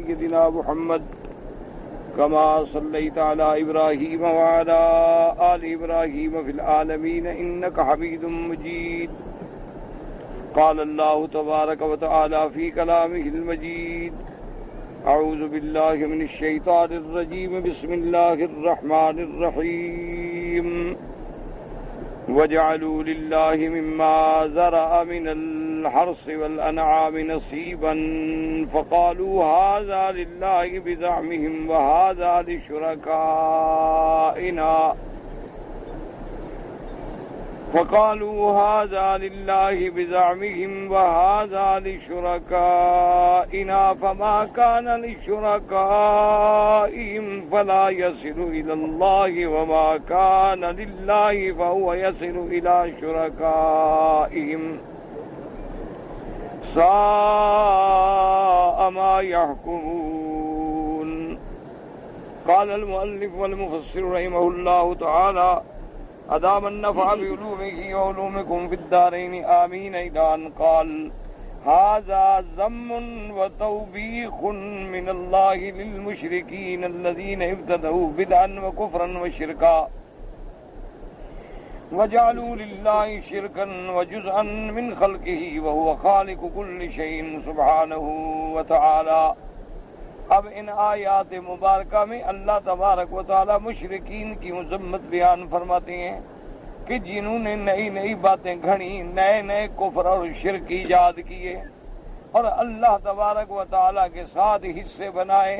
سيدنا محمد كما صليت على إبراهيم وعلى آل إبراهيم في العالمين إنك حميد مجيد. قال الله تبارك وتعالى في كلامه المجيد: أعوذ بالله من الشيطان الرجيم بسم الله الرحمن الرحيم. وجعلوا لله مما ذرأ من الحرث والأنعام نصيبا فقالوا هذا لله بزعمهم وهذا لشركائنا فما كان لشركائهم فلا يصل إلى الله وما كان لله فهو يصل إلى شركائهم ساء ما يحكمون. قال المؤلف والمفسر رحمه الله تعالى: أدام النفع بعلومه وعلومكم في الدارين آمين. إلى أن قال: هذا ذم وتوبيخ من الله للمشركين الذين ابتدعوا بدعا وكفرا وشركا وجعلوا لله شركا وجزءا من خلقه وهو خالق كل شيء سبحانه وتعالى. اب ان آیات مبارکہ میں اللہ تبارک و تعالی مشرکین کی مذمت بیان فرماتے ہیں کہ جنہوں نے نئی نئی باتیں گھڑی، نئے نئے کفر اور شرک ایجاد کیے اور اللہ تبارک و تعالی کے ساتھ حصے بنائے،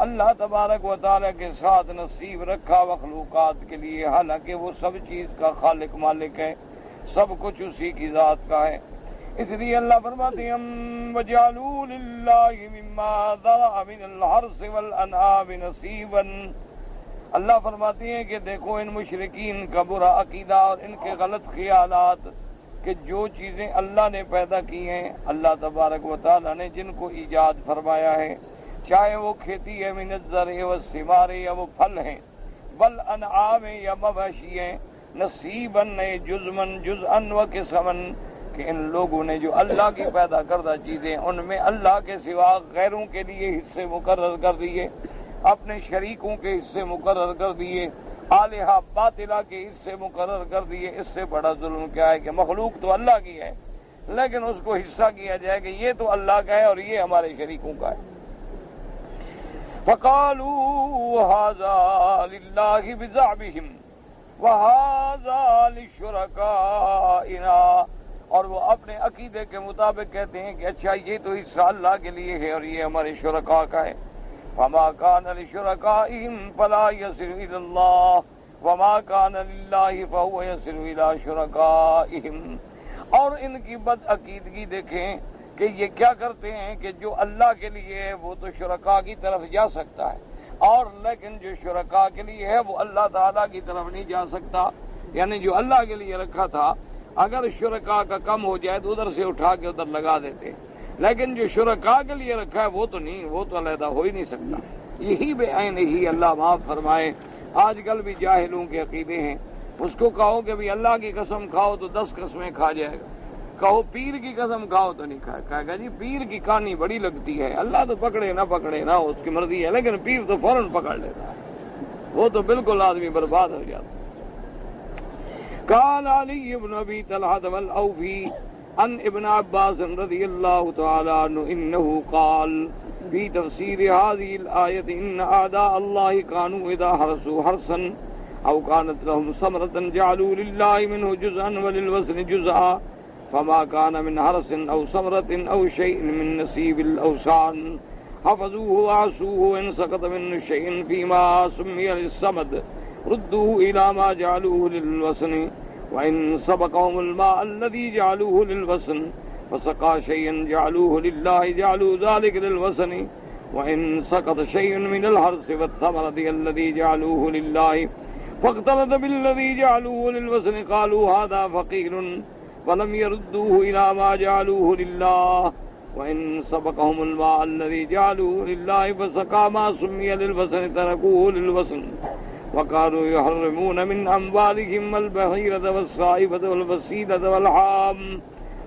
اللہ تبارک و تعالی کے ساتھ نصیب رکھا مخلوقات کے لیے، حالانکہ وہ سب چیز کا خالق مالک ہے، سب کچھ اسی کی ذات کا ہے۔ اس لیے اللہ فرماتے ہیں: وَجَعَلُوا لِلَّهِ مِمَّا ذَرَأَ مِنَ الْحَرْثِ وَالْأَنْعَامِ نَصِيبًا۔ اللہ فرماتے ہیں کہ دیکھو ان مشرکین کا برا عقیدہ اور ان کے غلط خیالات کہ جو چیزیں اللہ نے پیدا کی ہیں، اللہ تبارک و تعالیٰ نے جن کو ایجاد فرمایا ہے، چاہے وہ کھیتی ہے، من الزرع والثمار، یا وہ پھل ہیں، والانعام یا مواشی ہیں، نصیباً جزماً جزءاً وقسماً، کہ ان لوگوں نے جو اللہ کی پیدا کردہ چیزیں ان میں اللہ کے سوا غیروں کے لیے حصے مقرر کر دیے، اپنے شریکوں کے حصے مقرر کر دیے، الہہ باطلہ کے حصے مقرر کر دیے۔ اس سے بڑا ظلم کیا ہے کہ مخلوق تو اللہ کی ہے لیکن اس کو حصہ کیا جائے کہ یہ تو اللہ کا ہے اور یہ ہمارے شریکوں کا ہے۔ فَقَالُوا هَذَا لِلَّهِ بِزَعْمِهِمْ وَهَذَا لِشُرَكَائِنَا، اور وہ اپنے عقیدے کے مطابق کہتے ہیں کہ اچھا یہ تو حصہ اللہ کے لیے ہے اور یہ ہمارے شرکاء کا ہے۔ فَمَا كَانَ لِشُرَكَائِهِمْ فَلَا يَصِلُ إِلَى اللَّهِ وَمَا كَانَ لِلَّهِ فَهُوَ يَصِلُ إِلَى شُرَكَائِهِمْ۔ اور ان کی بد عقیدگی دیکھیں کہ یہ کیا کرتے ہیں کہ جو اللہ کے لیے ہے وہ تو شرکاء کی طرف جا سکتا ہے، اور لیکن جو شرکاء کے لیے ہے وہ اللہ تعالیٰ کی طرف نہیں جا سکتا، یعنی جو اللہ کے لیے رکھا تھا اگر شرکاء کا کم ہو جائے تو ادھر سے اٹھا کے ادھر لگا دیتے، لیکن جو شرکاء کے لیے رکھا ہے وہ تو نہیں، وہ تو علیحدہ ہو ہی نہیں سکتا۔ یہی بے عین ہی اللہ معاف فرمائے آج کل بھی جاہلوں کے عقیدے ہیں۔ اس کو کہو کہ بھی اللہ کی قسم کھاؤ تو 10 قسمیں کھا جائے گا، کہو پیر کی قسم کھاؤ تو نہیں کھائے، کہے گا جی پیر کی کہانی بڑی لگتی ہے، اللہ تو پکڑے نہ اس کی مرضی ہے، لیکن پیر تو فوراً پکڑ لیتا ہے، وہ تو بالکل آدمی برباد ہو جاتا ہے۔ قال علي بن أبي طلحة والأوفي عن ابن عباس رضي الله تعالى عنه إنه قال في تفسير هذه الآية: إن أعداء الله كانوا إذا حرسوا حرسا أو كانت لهم ثمرة جعلوا لله منه جزءا وللوزن جزءا، فما كان من حرس أو ثمرة أو شيء من نصيب الأوثان حفظوه وعصوه، وإن سقط منه شيء فيما سمي للصمد ردوه إلى ما جعلوه للوسن، وإن سبقهم الماء الذي جعلوه للوسن فسقى شيئا جعلوه لله جعلوا ذلك للوسن، وإن سقط شيء من الحرث والثمرة الذي جعلوه لله فاختلط بالذي جعلوه للوسن قالوا هذا فقير فلم يردوه إلى ما جعلوه لله، وإن سبقهم الماء الذي جعلوه لله فسقى ما سمي للوسن تركوه للوسن، وكانوا يحرمون من أموالهم البحيرة والصائفة والوسيلة والحام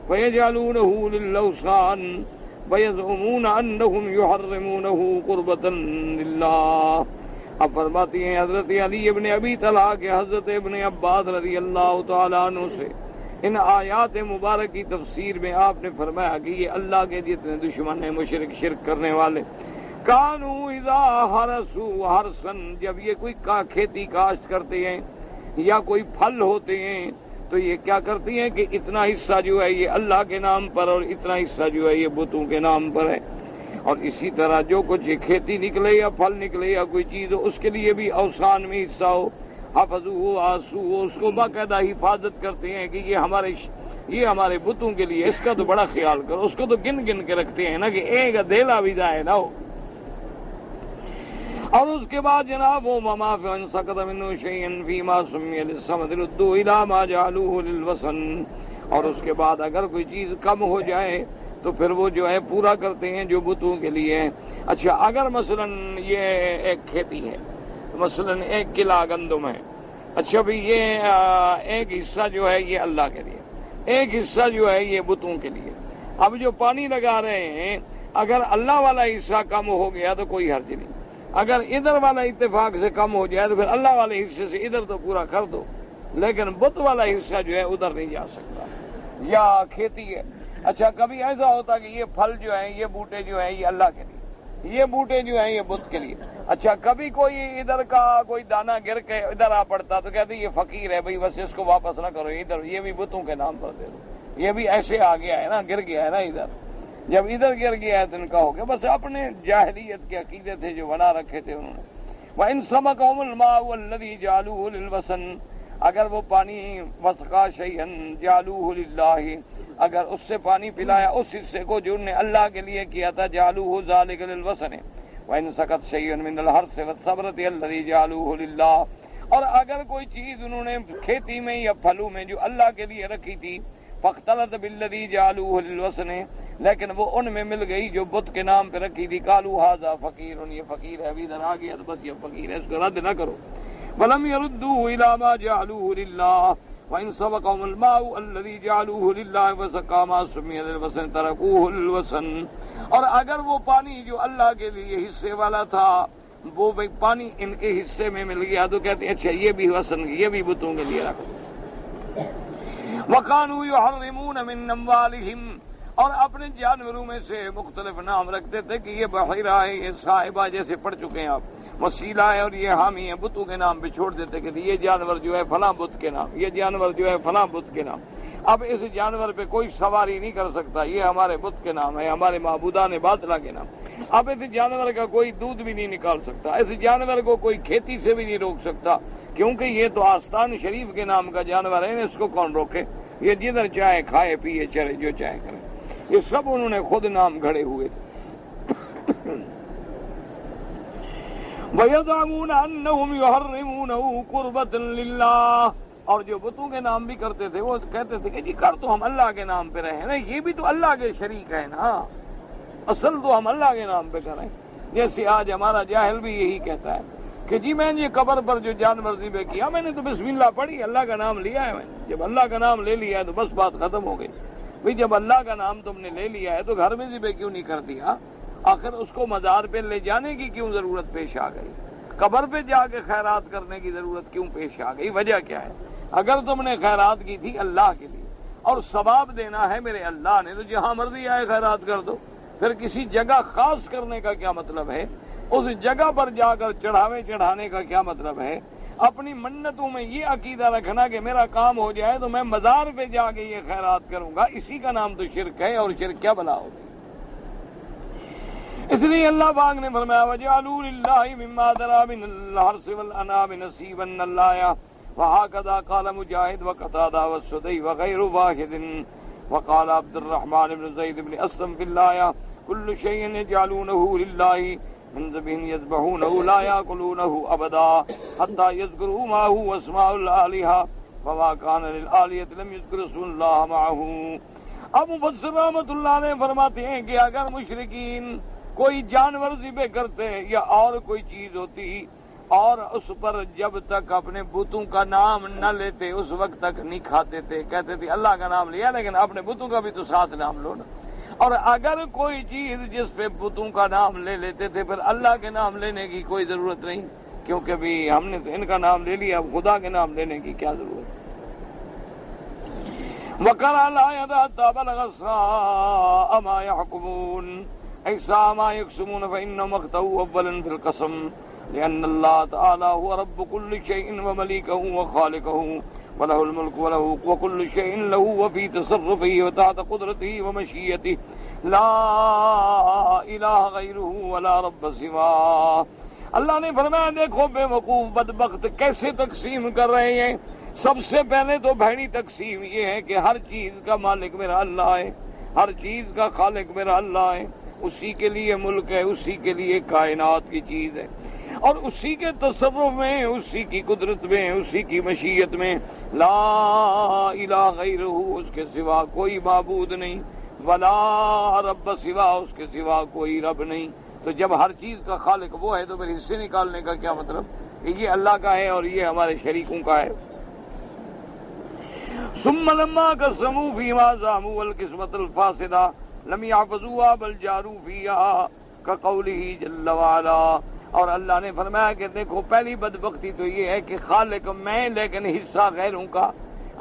فيجعلونه للأوثان، وَيَزْعُمُونَ أَنَّهُمْ يُحَرِّمُونَهُ قُرْبَةً لِلَّهِ۔ اب فرماتی ہیں حضرت علی ابن ابی طلحہ کے حضرت ابن عباس رضی اللہ تعالیٰ عنہ سے ان آیات مبارک کی تفسیر میں آپ نے فرمایا کہ یہ اللہ کے جتنے دشمن ہیں مشرک شرک کرنے والے، کانوا اذا حرسوا حرسا، جب یہ کوئی کھیتی کاشت کرتے ہیں یا کوئی پھل ہوتے ہیں تو یہ کیا کرتی ہیں کہ اتنا حصہ جو ہے یہ اللہ کے نام پر اور اتنا حصہ جو ہے یہ بتوں کے نام پر ہے۔ اور اسی طرح جو کچھ کھیتی نکلے یا پھل نکلے یا کوئی چیز ہو اس کے لیے بھی اوثان میں حصہ ہو، حفظوہ آسوہ، اس کو باقاعدہ حفاظت کرتے ہیں کہ یہ ہمارے بتوں کے لیے، اس کا تو بڑا خیال کرو، اس کو تو گن گن کے رکھتے ہیں نا کہ ایک دھیلا بھی ضائع نہ ہو۔ اور اس کے بعد جناب وہ وما فإن سقط منه شيء فيما سمي للصمد ردوا إلى ما جعلوه للوثن، اور اس کے بعد اگر کوئی چیز کم ہو جائے تو پھر وہ جو ہے پورا کرتے ہیں جو بتوں کے لیے۔ اچھا اگر مثلا یہ ایک کھیتی ہے، مثلا 1 کلا گندم ہے، اچھا بھی یہ ایک حصہ جو ہے یہ اللہ کے لیے، ایک حصہ جو ہے یہ بتوں کے لیے۔ اب جو پانی لگا رہے ہیں اگر اللہ والا حصہ کم ہو گیا تو کوئی حرج نہیں، اگر ادھر والا اتفاق سے کم ہو جائے تو پھر اللہ والے حصے سے ادھر تو پورا کر دو، لیکن بت والا حصہ جو ہے ادھر نہیں جا سکتا۔ یا کھیتی ہے، اچھا کبھی ایسا ہوتا کہ یہ پھل جو ہیں یہ بوٹے جو ہیں یہ اللہ کے لیے، یہ بوٹے جو ہیں یہ بت کے لیے۔ اچھا کبھی کوئی ادھر کا کوئی دانا گر کے ادھر آ پڑتا تو کہتے یہ فقیر ہے بھائی، بس اس کو واپس نہ کرو، ادھر یہ بھی بتوں کے نام پر دے دو، یہ بھی ایسے آ گیا ہے نا، گر گیا ہے نا ادھر، جب ادھر گر گیا ہے تو ان کا ہو گیا۔ بس اپنے جاہلیت کے عقیدے تھے جو بنا رکھے تھے انہوں نے۔ وَإِن سَبَقَهُمُ الْمَاءُ الَّذِي جَعَلُوهُ لِلْوَثَنِ، اگر وہ پانی وسقا شيئا جعلوه للہ، اگر اس سے پانی پلایا اس حصے کو جو انہوں نے اللہ کے لیے کیا تھا، جعلوه ذلك للوثن۔ وَإِن سَقَطَ شيء مِنَ الْحَرثِ وَالثَّمَرَةِ الَّذِي جَعَلُوهُ لِلَّهِ، اور اگر کوئی چیز انہوں نے کھیتی میں یا پھلوں میں جو اللہ کے لیے رکھی تھی، فاختلط بالذی جعلوه للوثن، لیکن وہ ان میں مل گئی جو بت کے نام پہ رکھی تھی، قالوا ھذا فقیر، یہ فقیر ہے، ابھی ادھر آ گیا تو بس یہ فقیر ہے، اس کو رد نہ کرو۔ ولم يردوه الى ما جعلوه لله وان سبقهم الماء الذي جعلوه لله وسقى ما سمي للوثن تركوه للوثن، اور اگر وہ پانی جو اللہ کے لیے حصے والا تھا وہ پانی ان کے حصے میں مل گیا تو کہتے ہیں اچھا یہ بھی وثن، یہ بھی بتوں کے لیے رکھو۔ وَكَانُوا يُحَرِّمُونَ مِنْ أَمْوَالِهِمْ، اور اپنے جانوروں میں سے مختلف نام رکھتے تھے کہ یہ بحیرہ ہے، یہ صاحبہ، جیسے پڑھ چکے ہیں آپ، وسیلہ ہے اور یہ حامی ہے، بتوں کے نام پہ چھوڑ دیتے کہ یہ جانور جو ہے فلاں بت کے نام، یہ جانور جو ہے فلاں بت کے نام۔ اب اس جانور پہ کوئی سواری نہیں کر سکتا، یہ ہمارے بت کے نام ہے، ہمارے معبودان باطلہ کے نام۔ اب اس جانور کا کوئی دودھ بھی نہیں نکال سکتا، اس جانور کو کوئی کھیتی سے بھی نہیں روک سکتا، کیونکہ یہ تو آستان شریف کے نام کا جانور ہے، اس کو کون روکے؟ یہ جدھر چاہے کھائے پیے چرے جو چاہے کرے۔ یہ سب انہوں نے خود نام گھڑے ہوئے تھے۔ وَيَزْعُمُونَ أَنَّهُمْ يُحَرِّمُونَهُ قُرْبَةً لِلَّهِ، اور جو بتوں کے نام بھی کرتے تھے وہ کہتے تھے کہ جی کر تو ہم اللہ کے نام پہ رہے نا، یہ بھی تو اللہ کے شریک ہے نا، اصل تو ہم اللہ کے نام پہ کریں۔ جیسے آج ہمارا جاہل بھی یہی کہتا ہے کہ جی میں نے یہ قبر پر جو جانور ذبح کیا میں نے تو بسم اللہ پڑھی، اللہ کا نام لیا ہے، میں نے جب اللہ کا نام لے لیا ہے تو بس بات ختم ہو گئی۔ بھئی جب اللہ کا نام تم نے لے لیا ہے تو گھر میں ذبح کیوں نہیں کر دیا؟ آخر اس کو مزار پہ لے جانے کی کیوں ضرورت پیش آ گئی؟ قبر پہ جا کے خیرات کرنے کی ضرورت کیوں پیش آ گئی؟ وجہ کیا ہے؟ اگر تم نے خیرات کی تھی اللہ کے لیے اور ثواب دینا ہے میرے اللہ نے، تو جہاں مرضی آئے خیرات کر دو، پھر کسی جگہ خاص کرنے کا کیا مطلب ہے؟ اس جگہ پر جا کر چڑھاوے چڑھانے کا کیا مطلب ہے؟ اپنی منتوں میں یہ عقیدہ رکھنا کہ میرا کام ہو جائے تو میں مزار پہ جا کے یہ خیرات کروں گا، اسی کا نام تو شرک ہے، اور شرک کیا بلا ہوگی؟ اس لیے اللہ پاک نے فرمایا وَجَعَلُوا لِلَّهِ مِمَّا ذَرَأَ مِنَ الْحَرْثِ وَالْأَنْعَامِ نَصِيبًا مِنَ الْآيَةِ وَهَكَذَا قَالَ مُجَاهِدٌ وَقَتَادَةُ وَالسُّدَيِّ وَغَيْرُ وَاحِدٍ وَقَالَ عبد الرحمن بن زيد بن أسلم في الآية كل شيء يجعلونه لله من ذبح يذبحونه لا يأكلونه أبدا حتى يذكروا ما هو اسماء الآلهة فما كان للآلهة لم يذكر اسم الله معه۔ اب مفسر رحمۃ اللہ علیہ فرماتے ہیں کہ اگر مشرکین کوئی جانور ذبح کرتے یا اور کوئی چیز ہوتی اور اس پر جب تک اپنے بتوں کا نام نہ لیتے اس وقت تک نہیں کھاتے تھے، کہتے تھے اللہ کا نام لیا لیکن اپنے بتوں کا بھی تو ساتھ نام لو نا۔ اور اگر کوئی چیز جس پہ بتوں کا نام لے لیتے تھے پھر اللہ کے نام لینے کی کوئی ضرورت نہیں، کیونکہ بھی ہم نے تو ان کا نام لے لیا، اب خدا کے نام لینے کی کیا ضرورت؟ وَقَرَأَ الْآيَةَ حَتَّى بَلَغَ السَّاءَ مَا يَحْكُمُونَ أي ساء ما يقسمون فإنهم اخطأوا أولا في القسم لأن الله تعالى هو رب كل شيء ومليكه وخالقه وله الملك وكل شيء له وفي تصرفه وتحت قدرته ومشيئته لا إله غيره ولا رب سواه. اللہ نے فرمایا دیکھو بے وقوف بدبخت کیسے تقسیم کر رہے ہیں. سب سے پہلے تو بھڑی تقسیم یہ ہے کہ ہر چیز کا مالک میرا اللہ ہے، ہر چیز کا خالق میرا اللہ ہے، اسی کے لیے ملک ہے، اسی کے لیے کائنات کی چیز ہے، اور اسی کے تصرف میں، اسی کی قدرت میں، اسی کی مشیت میں لا الہ غیرہ، اس کے سوا کوئی معبود نہیں، ولا رب سوا، اس کے سوا کوئی رب نہیں. تو جب ہر چیز کا خالق وہ ہے تو پھر حصے نکالنے کا کیا مطلب کہ یہ اللہ کا ہے اور یہ ہمارے شریکوں کا ہے. ثم لما قسموا فيما زعموا القسمة الفاسدة لم يحفظوها بل جاروا فيها كقوله جل وعلا. اور اللہ نے فرمایا کہ دیکھو پہلی بدبختی تو یہ ہے کہ خالق میں لیکن حصہ غیروں کا.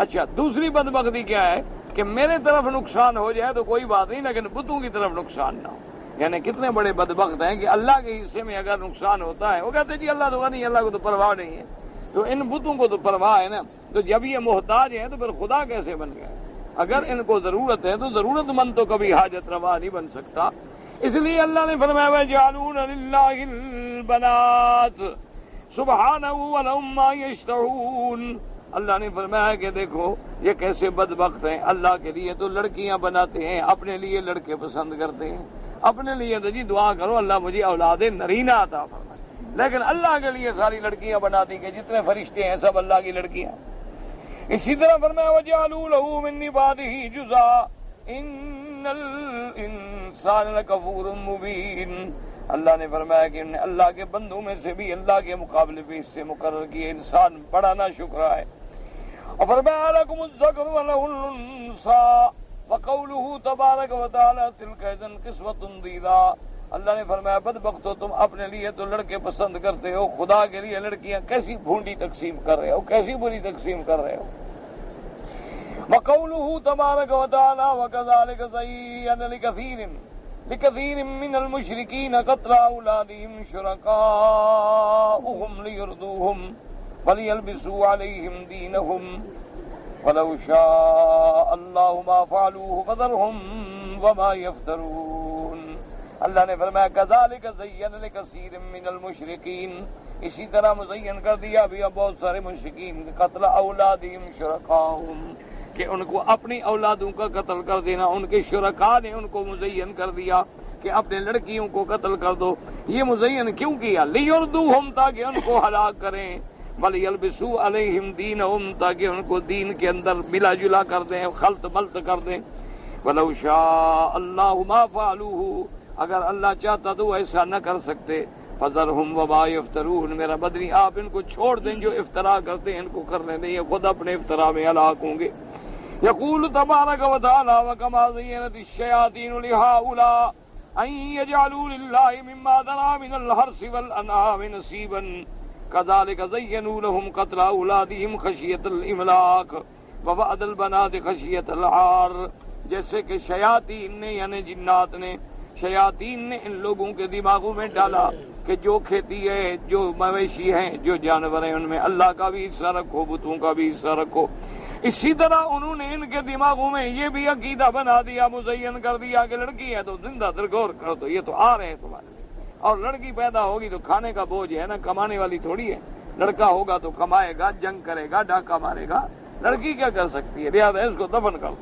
اچھا دوسری بدبختی کیا ہے کہ میرے طرف نقصان ہو جائے تو کوئی بات نہیں لیکن بتوں کی طرف نقصان نہ ہو. یعنی کتنے بڑے بدبخت ہیں کہ اللہ کے حصے میں اگر نقصان ہوتا ہے وہ کہتے ہیں جی اللہ تو نہیں، اللہ کو تو پرواہ نہیں ہے. تو ان بتوں کو تو پرواہ ہے نا، تو جب یہ محتاج ہیں تو پھر خدا کیسے بن گئے؟ اگر ان کو ضرورت ہے تو ضرورت مند تو کبھی حاجت روا نہیں بن سکتا. اس لیے اللہ نے فرمایا وَيَجْعَلُونَ لِلَّهِ الْبَنَاتِ سُبْحَانَهُ وَلَهُم مَّا يَشْتَهُونَ. اللہ نے فرمایا کہ دیکھو یہ کیسے بدبخت ہیں، اللہ کے لیے تو لڑکیاں بناتے ہیں، اپنے لیے لڑکے پسند کرتے ہیں، اپنے لیے تو جی دعا کرو اللہ مجھے اولاد نرینہ عطا فرمائے، لیکن اللہ کے لیے ساری لڑکیاں بنا دی کہ جتنے فرشتے ہیں سب اللہ کی لڑکیاں. اسی طرح فرمایا وَجَعَلُوا لَهُ مِن عِبَادِهِ جُزْءًا إِنَّ الْإِنسَانَ لَكَفُورٌ مُبِينٌ. اللہ نے فرمایا کہ انہیں اللہ کے بندوں میں سے بھی اللہ کے مقابلے میں اس سے مقرر کیے، انسان بڑا ناشکرا ہے. اور فرمایا لَكُمُ الذَّكَرُ وَلَهُ الْأُنثَىٰ وَقَوْلُهُ تَبَارَكَ وَتَعَالَىٰ تِلْكَ إِذًا قِسْمَةٌ ضِیزَىٰ. اللہ نے فرمایا بدبختو تم اپنے لیے تو لڑکے پسند کرتے ہو، خدا کے لیے لڑکیاں کیسی بھونڈی تقسیم کر رہے ہو، کیسی بری تقسیم کر رہے ہو. وَقَوْلُهُ تَبَارَكَ وَتَعَالَىٰ وَكَذَٰلِكَ زَيَّنَ لِكَثِيرٍ مِّنَ الْمُشْرِكِينَ قَتْلَ أَوْلَادِهِمْ شُرَكَاؤُهُمْ لِيُرْدُوهُمْ وَلِيَلْبِسُوا عَلَيْهِمْ دِينَهُمْ وَلَوْ شَاءَ اللَّهُ مَا فَعَلُوهُ فَذَرْهُمْ وَمَا يَفْتَرُونَ. اللہ نے فرمایا کذالک زین لکثیر من المشرکین، اسی طرح مزین کر دیا بھی بہت سارے مشرکین قتل اولادہم شرکاہم، کہ ان کو اپنی اولادوں کا قتل کر دینا، ان کے شرکاء نے ان کو مزین کر دیا کہ اپنے لڑکیوں کو قتل کر دو. یہ مزین کیوں کیا؟ لیردوہم تاکہ ان کو ہلاک کریں، ولیلبسوا علیہم دینہم تاکہ ان کو دین کے اندر ملا جلا کر دیں، خلط ملط کر دیں. ولو شاء اللہ ما فعلوہ، اگر اللہ چاہتا تو ایسا نہ کر سکتے. فذرہم وما یفترون، میرا بدنی آپ ان کو چھوڑ دیں جو افطرا کرتے ہیں، ان کو کرنے دیں، یہ خود اپنے افطرا میں ہلاک ہوں گے. یقول تبارک و تعالی وکما زینت الشیاطین لہؤلاء ان یجعلوا للہ مما ذرا من الحرث والانعام نصیبا کذلک زینوا لهم قتل اولادہم خشیۃ الاملاق ووعد البنات خشیۃ العار. جیسے کہ شیاطین نے یعنی جنات نے، شیاطین نے ان لوگوں کے دماغوں میں ڈالا کہ جو کھیتی ہے، جو مویشی ہیں، جو جانور ہیں، ان میں اللہ کا بھی حصہ رکھو، بتوں کا بھی حصہ رکھو. اسی طرح انہوں نے ان کے دماغوں میں یہ بھی عقیدہ بنا دیا، مزین کر دیا کہ لڑکی ہے تو زندہ درگور کر دو، یہ تو آ رہے ہیں تمہارے لیے، اور لڑکی پیدا ہوگی تو کھانے کا بوجھ ہے نا، کمانے والی تھوڑی ہے. لڑکا ہوگا تو کمائے گا، جنگ کرے گا، ڈاکہ مارے گا، لڑکی کیا کر سکتی ہے؟ لہٰذا اس کو دفن کر دو.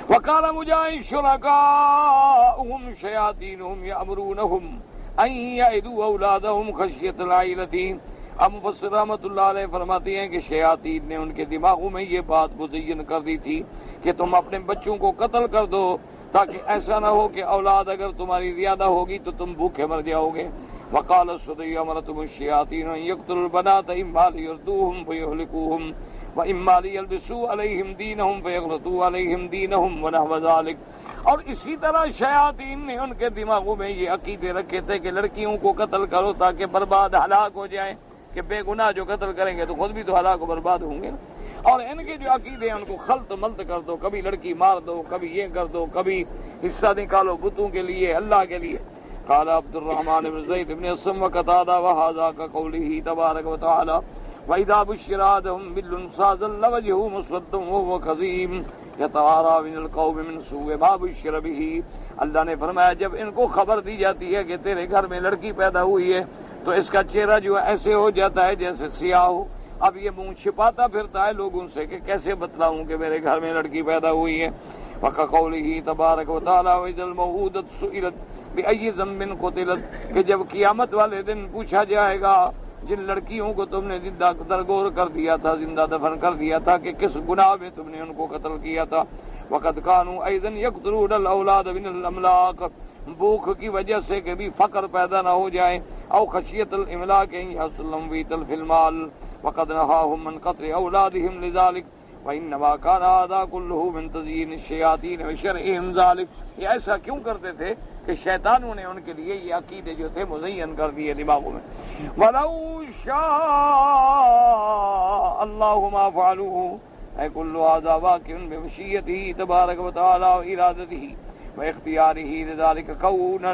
وقال مجاہد شرکاؤہم شیاطینہم یأمرونہم ان یعدوا اولادہم خشیۃ العیلۃ. اب مفسر رحمۃ اللہ علیہ فرماتے ہیں کہ شیاطین نے ان کے دماغوں میں یہ بات مزین کر دی تھی کہ تم اپنے بچوں کو قتل کر دو تاکہ ایسا نہ ہو کہ اولاد اگر تمہاری زیادہ ہوگی تو تم بھوکے مر جاؤ گے. وقال الصدی امرتم الشیاطین ان یقتلوا البنات اما لیردوہم فیہلکوہم وَإِمَّا لِيَلْبِسُوا عَلَيْهِمْ دِينَهُمْ فَيَغْلَطُوا عَلَيْهِمْ دِينَهُمْ وَنَحْوَ ذَلِكَ. اور اسی طرح شیاطین نے ان کے دماغوں میں یہ عقیدے رکھے تھے کہ لڑکیوں کو قتل کرو تاکہ برباد ہلاک ہو جائیں، کہ بے گناہ جو قتل کریں گے تو خود بھی تو ہلاک و برباد ہوں گے نا۔ اور ان کے جو عقیدے ہیں ان کو خلط ملط کر دو، کبھی لڑکی مار دو، کبھی یہ کر دو، کبھی حصہ نکالو بتوں کے لیے، اللہ کے لیے۔ قال عبد الرحمن بن زید بن اسلم وقتادہ وهذا كقوله تبارك وتعالى وإذا بشر أحدهم بالأنثى ظل وجهه مسودا وهو كظيم يتوارى من القوم من سوء ما بشر به۔ اللہ نے فرمایا جب ان کو خبر دی جاتی ہے کہ تیرے گھر میں لڑکی پیدا ہوئی ہے تو اس کا چہرہ جو ایسے ہو جاتا ہے جیسے سیاہ ہو۔ اب یہ منہ چھپاتا پھرتا ہے لوگوں سے کہ کیسے بتلاؤں کہ میرے گھر میں لڑکی پیدا ہوئی ہے۔ وَكَقَوْلِهِ تَبَارَكَ وَتَعَالَى وَإِذَا الْمَوْءُودَةُ سُئِلَتْ بِأَيِّ ذَنبٍ قُتِلَتْ، کہ جب قیامت والے دن پوچھا جائے گا جن لڑکیوں کو تم نے زندہ درگور کر دیا تھا، زندہ دفن کر دیا تھا، کہ کس گناہ میں تم نے ان کو قتل کیا تھا۔ وَقَدْ كَانُوا أَيْضًا يَقْتُلُونَ الْأَوْلَادَ مِنَ الْأَمْلَاقِ، بھوک کی وجہ سے کہ بھی فقر پیدا نہ ہو جائے، او خشیت الاملاق ان يحصل لهم ویتل فی المال وقد نهاهم من قتل اولادهم لذلك وانما كان هذا كله من تزيين الشياطين وشرعهم ذلك۔ یہ ایسا کیوں کرتے تھے کہ شیطانوں نے ان کے لیے یہ عقیدے جو تھے مزین کر دیے دماغوں میں۔ ولو شاء الله ما فعلوه، اے كل هذا واقع بمشیئته تبارک وتعالى وارادته واختیارہ لذلك كونا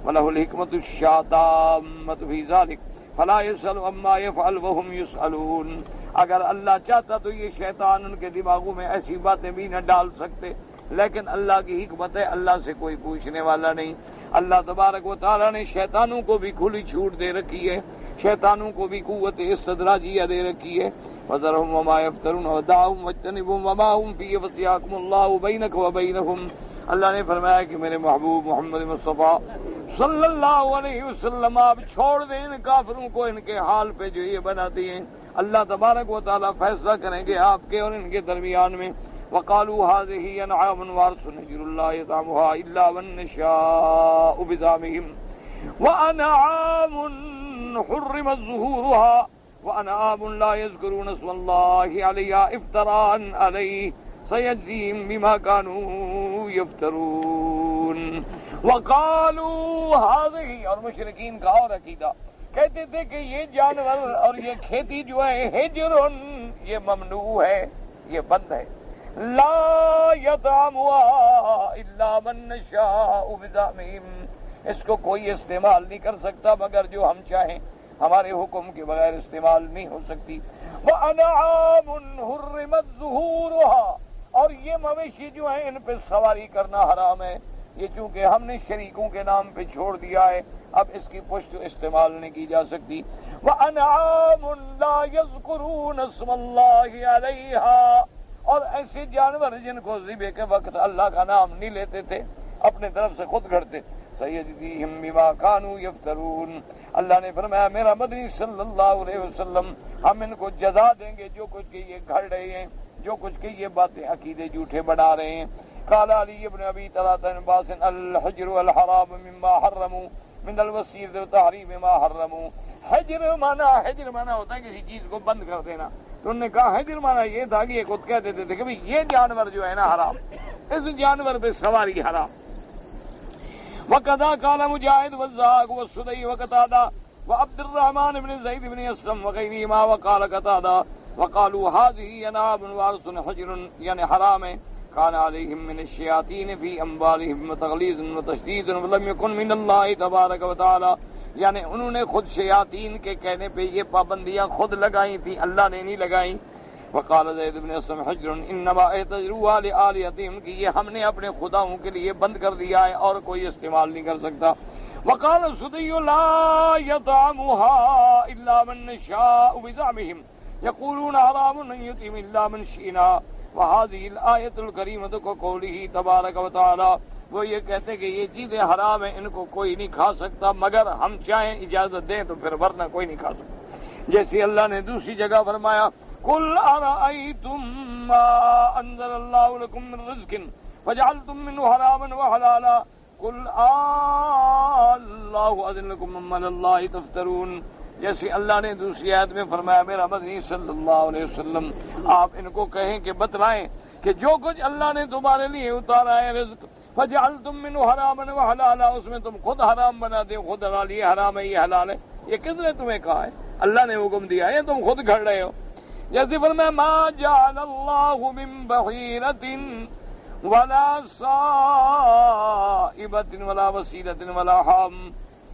وله الحکمت الشاطامۃ فی ذلک فلا يسأل عما يفعل وهم يسألون۔ اگر اللہ چاہتا تو یہ شیطان ان کے دماغوں میں ایسی باتیں بھی نہ ڈال سکتے، لیکن اللہ کی حکمت ہے، اللہ سے کوئی پوچھنے والا نہیں۔ اللہ تبارک و تعالیٰ نے شیطانوں کو بھی کھلی چھوٹ دے رکھی ہے، شیطانوں کو بھی قوت استدراجیہ دے رکھی ہے۔ وذرهم وما يفترون ودعهم واجتنبهم وما هم فيه وصياكم الله بينك وبينهم۔ اللہ نے فرمایا کہ میرے محبوب محمد مصطفیٰ صلی اللہ علیہ وسلم آپ چھوڑ دیں ان کافروں کو ان کے حال پہ جو یہ بناتے ہیں، اللہ تبارک و تعالیٰ فیصلہ کریں گے آپ کے اور ان کے درمیان میں۔ وقالوا هذه انعام وارث نجر الله يطعمها الا من نشاء بزعمهم وانعام حرمت ظهورها وانعام لا يذكرون اسم الله عليها افتراء عليه سيجزيهم بما كانوا يفترون۔ وقالوا هذه، اور مشرکین کا اور عقیدہ کہتے تھے کہ یہ جانور اور یہ کھیتی جو ہے ہجر، یہ ممنوع ہے، یہ بند ہے۔ لا يطعمها الا من نشاء بزعمهم، اس کو کوئی استعمال نہیں کر سکتا مگر جو ہم چاہیں، ہمارے حکم کے بغیر استعمال نہیں ہو سکتی۔ وانعام حرمت ظهورها، اور یہ مویشی جو ہیں ان پہ سواری کرنا حرام ہے، یہ چونکہ ہم نے شریکوں کے نام پہ چھوڑ دیا ہے، اب اس کی پشت استعمال نہیں کی جا سکتی۔ وَأَنْعَامٌ لَا يَذْكُرُونَ اسْمَ اللَّهِ عَلَيْهَا، اور ایسے جانور جن کو ذبح کے وقت اللہ کا نام نہیں لیتے تھے، اپنے طرف سے خود گھڑتے۔ سَيَجْزِيهِمْ بِمَا كَانُوا يَفْتَرُونَ، اللہ نے فرمایا میرا مدنی صلی اللہ علیہ وسلم ہم ان کو جزا دیں گے جو کچھ کہ یہ گھڑ رہے ہیں، جو کچھ کہ یہ باتیں عقیدے جھوٹے بنا رہے ہیں۔ قال علی بن ابی طلحہ بن عباس الحجر والحرام مما حرموا من الوسیل وتحریم ما حرموا۔ حجر مانا ہوتا ہے کسی چیز کو بند کر دینا، تو انہوں نے کہا حجر مانا یہ تھا کہ یہ خود کہہ دیتے تھے کہ بھئی یہ جانور جو ہے نا حرام، اس جانور پہ سواری حرام۔ وقضا قال مجاہد والزاق والسدی وقتادہ وعبد الرحمن بن زید بن اسلم وغیرہما وقال قتادہ وقالوا هذه انعام وارث حجر، یعنی حرام ہے۔ كان عليهم من الشياطين في اموالهم وتغليظ وتشديد ولم يكن من الله تبارك وتعالى، یعنی انہوں نے خود شیاطین کے کہنے پہ یہ پابندیاں خود لگائی تھی، اللہ نے نہیں لگائی۔ وقال زید بن اسلم حجر انما اعتذروا لآلهتهم، کہ یہ ہم نے اپنے خداؤں کے لیے بند کر دیا ہے اور کوئی استعمال نہیں کر سکتا۔ وقال السدی لا يطعمها الا من نشاء بزعمهم يقولون حرام ان يطعم الا من شئنا وهذه الآیۃ الکریمۃ كقوله تبارک و تعالی، وہ یہ کہتے کہ یہ چیزیں حرام ہیں، ان کو کوئی نہیں کھا سکتا مگر ہم چاہیں اجازت دیں تو پھر ورنہ کوئی نہیں کھا سکتا۔ جیسے اللہ نے دوسری جگہ فرمایا قل ارأیتم ما انزل اللہ لکم من رزق فجعلتم منه حراما وحلالا قل اللہ اذن لکم مما علی اللہ تفترون۔ جیسے اللہ نے دوسری آیت میں فرمایا میرا مدنی صلی اللہ علیہ وسلم آپ ان کو کہیں کہ بتلائیں کہ جو کچھ اللہ نے تمہارے لیے اتارا ہے رزق، فجعلتم منه حراما وحلالا، اس میں تم خود حرام بناتے ہو، خود حلال، یہ حرام ہے یہ حلال ہے، یہ کس نے تمہیں کہا ہے؟ اللہ نے حکم دیا ہے، تم خود گھڑ رہے ہو۔ جیسے فرمایا ما جعل اللہ من بحیرۃ ولا صائبۃ ولا وسیلۃ ولا حام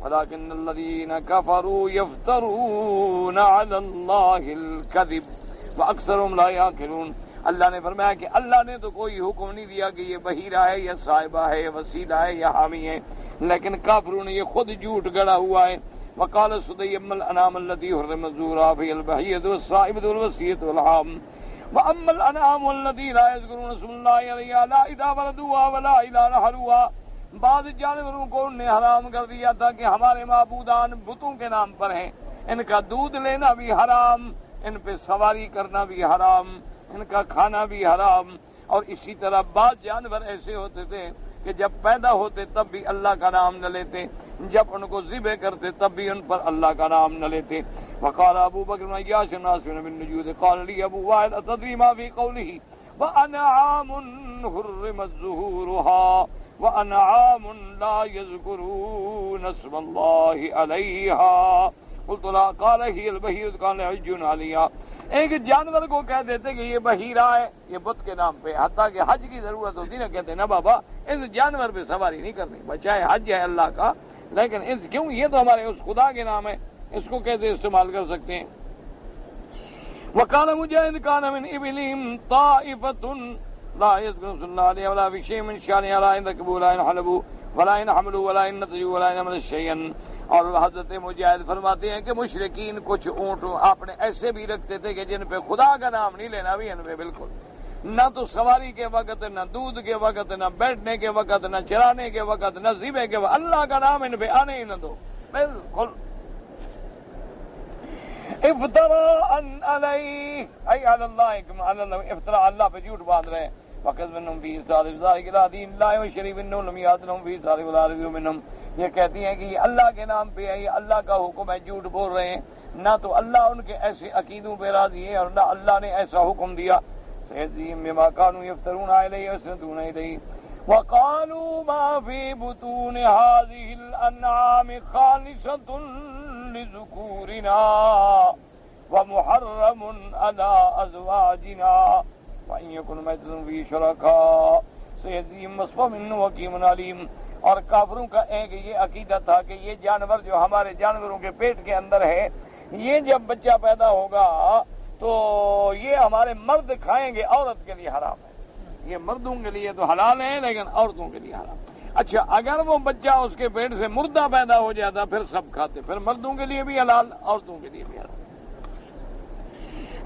ولكن الذين كفروا يفترون على الله الكذب واكثرهم لا يعقلون۔ اللہ نے فرمایا کہ اللہ نے تو کوئی حکم نہیں دیا کہ یہ بحیرہ ہے یا صاحبہ ہے یا وسیلہ ہے یا حامی ہے، لیکن کافروں نے یہ خود جھوٹ گڑا ہوا ہے۔ وقال سدی اما الانعام التي حرم الزورا في البحيرة والصائبة والوسيلة والحام واما الانعام التي لا يذكرون اسم الله عليها لا اذا وردوها ولا اذا نحروها، بعض جانوروں کو انہوں نے حرام کر دیا تھا کہ ہمارے معبودان بتوں کے نام پر ہیں، ان کا دودھ لینا بھی حرام، ان پہ سواری کرنا بھی حرام، ان کا کھانا بھی حرام۔ اور اسی طرح بعض جانور ایسے ہوتے تھے کہ جب پیدا ہوتے تب بھی اللہ کا نام نہ لیتے، جب ان کو ذبح کرتے تب بھی ان پر اللہ کا نام نہ لیتے۔ وقال ابو بکر عیاش الناس بالنجود قال لي ابو وائل اتدري ما في قوله وانعام حرمت ظهورها وانعام لا يذكرون اسم الله عليها قلت لا قال هي البحيرة قال حج عليها۔ ایک جانور کو کہہ دیتے کہ یہ بحیرہ ہے، یہ بت کے نام پہ، حتیٰ کہ حج کی ضرورت ہوتی نہ کہتے نا بابا اس جانور پہ سواری نہیں کرنی، بچائے حج ہے اللہ کا، لیکن اس کیوں، یہ تو ہمارے اس خدا کے نام ہے، اس کو کیسے استعمال کر سکتے ہیں؟ وقال مجاہد کان من ابلہم طائفۃ لا یذکرون اسم اللہ علیہ ولا فی شیء من شانها لا يركبوا ولا ينحلبوا ولا ينحملوا ولا ينتجوا ولا يعملوا شيئا۔ اور حضرت مجاہد فرماتے ہیں کہ مشرکین کچھ اونٹ آپ نے ایسے بھی رکھتے تھے کہ جن پہ خدا کا نام نہیں لینا بھی ان پہ بالکل، نہ تو سواری کے وقت، نہ دودھ کے وقت، نہ بیٹھنے کے وقت، نہ چرانے کے وقت، نہ ذبح کے وقت، اللہ کا نام ان پہ آنے ہی نہ دو بالکل۔ افتراء علیہ ای علی اللہ، افتراء اللہ پہ جھوٹ باندھ رہے ہیں۔ وقت منہم فی صالح ذالک الدین لا شریف انہم لم یاتہم فی صالح ولا منہم، یہ کہتی ہیں کہ یہ اللہ کے نام پہ ہے، یہ اللہ کا حکم ہے، جھوٹ بول رہے ہیں، نہ تو اللہ ان کے ایسے عقیدوں پہ راضی ہے اور نہ اللہ نے ایسا حکم دیا۔ سیجزیہم بما کانوا یفترون علیہ ویسندون الیہ وقالوا ما فی بطون هذه الانعام خالصۃ لذکورنا ومحرم علی ازواجنا وان یکن میتۃ فی شرکاء سیجزیہم وصفا انہ حکیم علیم۔ اور کافروں کا ایک یہ عقیدہ تھا کہ یہ جانور جو ہمارے جانوروں کے پیٹ کے اندر ہے، یہ جب بچہ پیدا ہوگا تو یہ ہمارے مرد کھائیں گے، عورت کے لیے حرام ہے، یہ مردوں کے لیے تو حلال ہے لیکن عورتوں کے لیے حرام۔ اچھا اگر وہ بچہ اس کے پیٹ سے مردہ پیدا ہو جاتا پھر سب کھاتے، پھر مردوں کے لیے بھی حلال، عورتوں کے لیے بھی حلال۔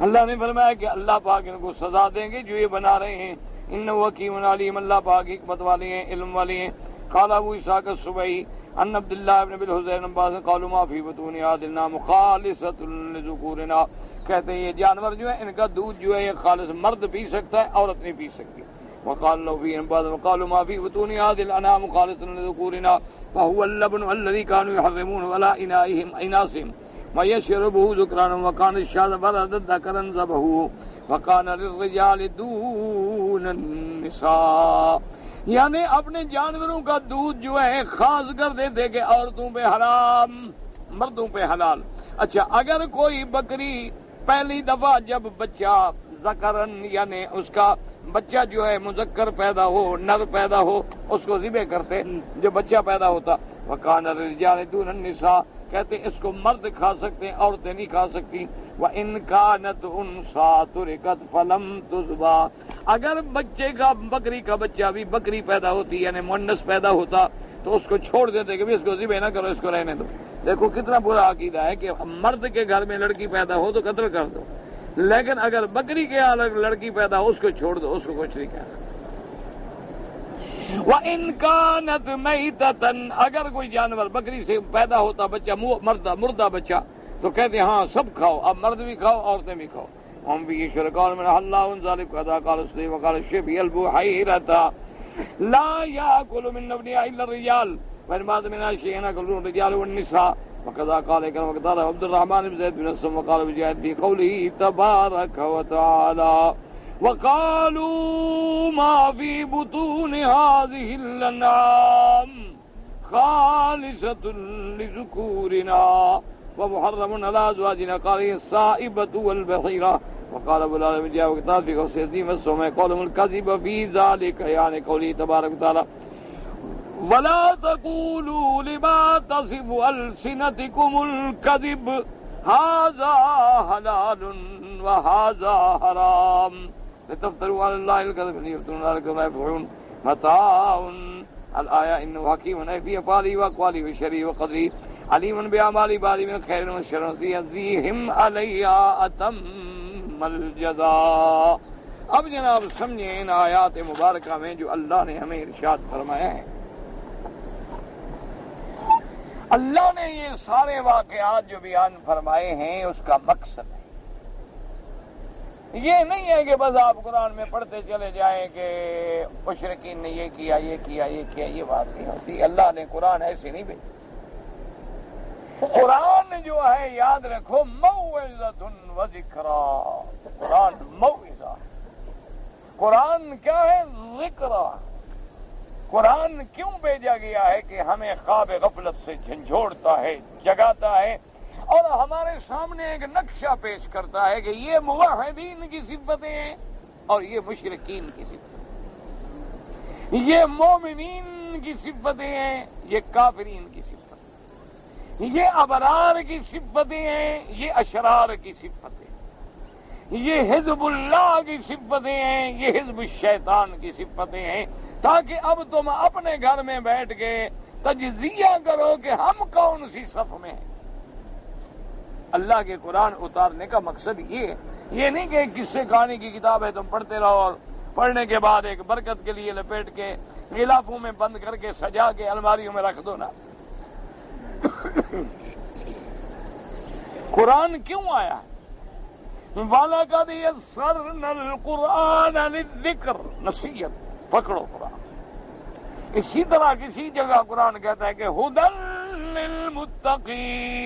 اللہ نے فرمایا کہ اللہ پاک ان کو سزا دیں گے جو یہ بنا رہے ہیں، انہ حکیم علیم، اللہ پاک حکمت والے ہیں، علم والے ہیں۔ قال ابو اسحاق السبعی ان عبد اللہ بن بالحزین عباس قالوا ما فی بطون هذه النعام خالصۃ لذکورنا، کہتے ہیں یہ جانور جو ہے ان کا دودھ جو ہے یہ خالص مرد پی سکتا ہے، عورت نہیں پی سکتی۔ وقال له في بعض وقالوا ما في بطون هذه الانعام خالصة لذكورنا وهو اللبن الذي كانوا يحرمونه على اناسهم ويشربه ذكرانا وكان الشاذ فردا ذكرا ذبحه وكان للرجال دون النساء، یعنی اپنے جانوروں کا دودھ جو ہے خاص کر دیتے کہ عورتوں پہ حرام، مردوں پہ حلال۔ اچھا اگر کوئی بکری پہلی دفعہ جب بچہ ذکرن یعنی اس کا بچہ جو ہے مذکر پیدا ہو، نر پیدا ہو، اس کو ذبح کرتے جو بچہ پیدا ہوتا۔ وَكَانَ الرِّجَالُ دُونَ النِّسَاءِ، کہتے اس کو مرد کھا سکتے ہیں، عورتیں نہیں کھا سکتی۔ وَإِنْ كَانَتْ أُنْثَىٰ تُرِكَتْ فَلَمْ تُذْبَحْ، اگر بچے کا بکری کا بچہ بھی بکری پیدا ہوتی یعنی مؤنث پیدا ہوتا تو اس کو چھوڑ دیتے کہ اس کو ذبح نہ کرو، اس کو رہنے دو۔ دیکھو کتنا برا عقیدہ ہے کہ مرد کے گھر میں لڑکی پیدا ہو تو قتل کر دو، لیکن اگر بکری کے الگ لڑکی پیدا ہو اس کو چھوڑ دو، اس کو کچھ نہیں کہنا۔ وَإِنْ كَانَتْ مَيْتَةً، اگر کوئی جانور بکری سے پیدا ہوتا بچہ مردہ بچہ تو کہتے ہاں سب کھاؤ، اب مرد بھی کھاؤ عورتیں بھی کھاؤ۔ ہم بھی شرکاء من اللہ ذلك قضا قال الصديق وقال الشيخ البحيرة لا يأكل من ابنها إلا الرجال وإن بعد منها شيئا يأكلون الرجال والنساء وقضا قال كما قال عبد الرحمن بن زيد بن السم وقال بجاهد في قوله تبارك وتعالى وقالوا ما في بطون هذه الأنعام خالصة لذكورنا ومحرم على أزواجنا قال هي السائبة والبحيرة وقال ابو العالمين جاء وقتال في قصة عظيم السومة قولهم الكذب في ذلك يعني قوله تبارك وتعالى ولا تقولوا لما تصف ألسنتكم الكذب هذا حلال وهذا حرام لتفتروا على الله الكذب ليفترون على الكذب يفعلون متاع الآية إنه حكيم في أفعاله وأقواله وشرعه وقدره عليم بأعمال بعض من خير وشر يجزيهم عليها أتم الجزاء. اب جناب سمجھیں ان آیات مبارکہ میں جو اللہ نے ہمیں ارشاد فرمایا ہے. اللہ نے یہ سارے واقعات جو بیان فرمائے ہیں اس کا مقصد ہے. یہ نہیں ہے کہ بس آپ قرآن میں پڑھتے چلے جائیں کہ مشرکین نے یہ کیا یہ کیا یہ کیا، یہ بات نہیں ہوتی. اللہ نے قرآن ایسے نہیں بھیجا. قرآن جو ہے یاد رکھو موعظۃ و ذکریٰ. قرآن موعظہ، قرآن کیا ہے؟ ذکریٰ. قرآن کیوں بھیجا گیا ہے؟ کہ ہمیں خواب غفلت سے جھنجھوڑتا ہے، جگاتا ہے، اور ہمارے سامنے ایک نقشہ پیش کرتا ہے کہ یہ موحدین کی صفتیں ہیں اور یہ مشرکین کی صفتیں، یہ مومنین کی صفتیں ہیں، یہ کافرین کی صفتیں، یہ ابرار کی صفتیں ہیں، یہ اشرار کی صفتیں، یہ حزب اللہ کی صفتیں ہیں، یہ حزب الشیطان کی صفتیں ہیں، تاکہ اب تم اپنے گھر میں بیٹھ کے تجزیہ کرو کہ ہم کون سی صف میں ہیں. اللہ کے قرآن اتارنے کا مقصد یہ ہے. یہ نہیں کہ قصے کہانی کی کتاب ہے تم پڑھتے رہو اور پڑھنے کے بعد ایک برکت کے لیے لپیٹ کے غلافوں میں بند کر کے سجا کے الماریوں میں رکھ دو نا. قرآن کیوں آیا؟ وَلَقَدْ يَسَّرْنَا الْقُرْآنَ لِلذِّكْرِ. نصیحت پکڑو قرآن. اسی طرح کسی جگہ قرآن کہتا ہے کہ ہدی للمتقین.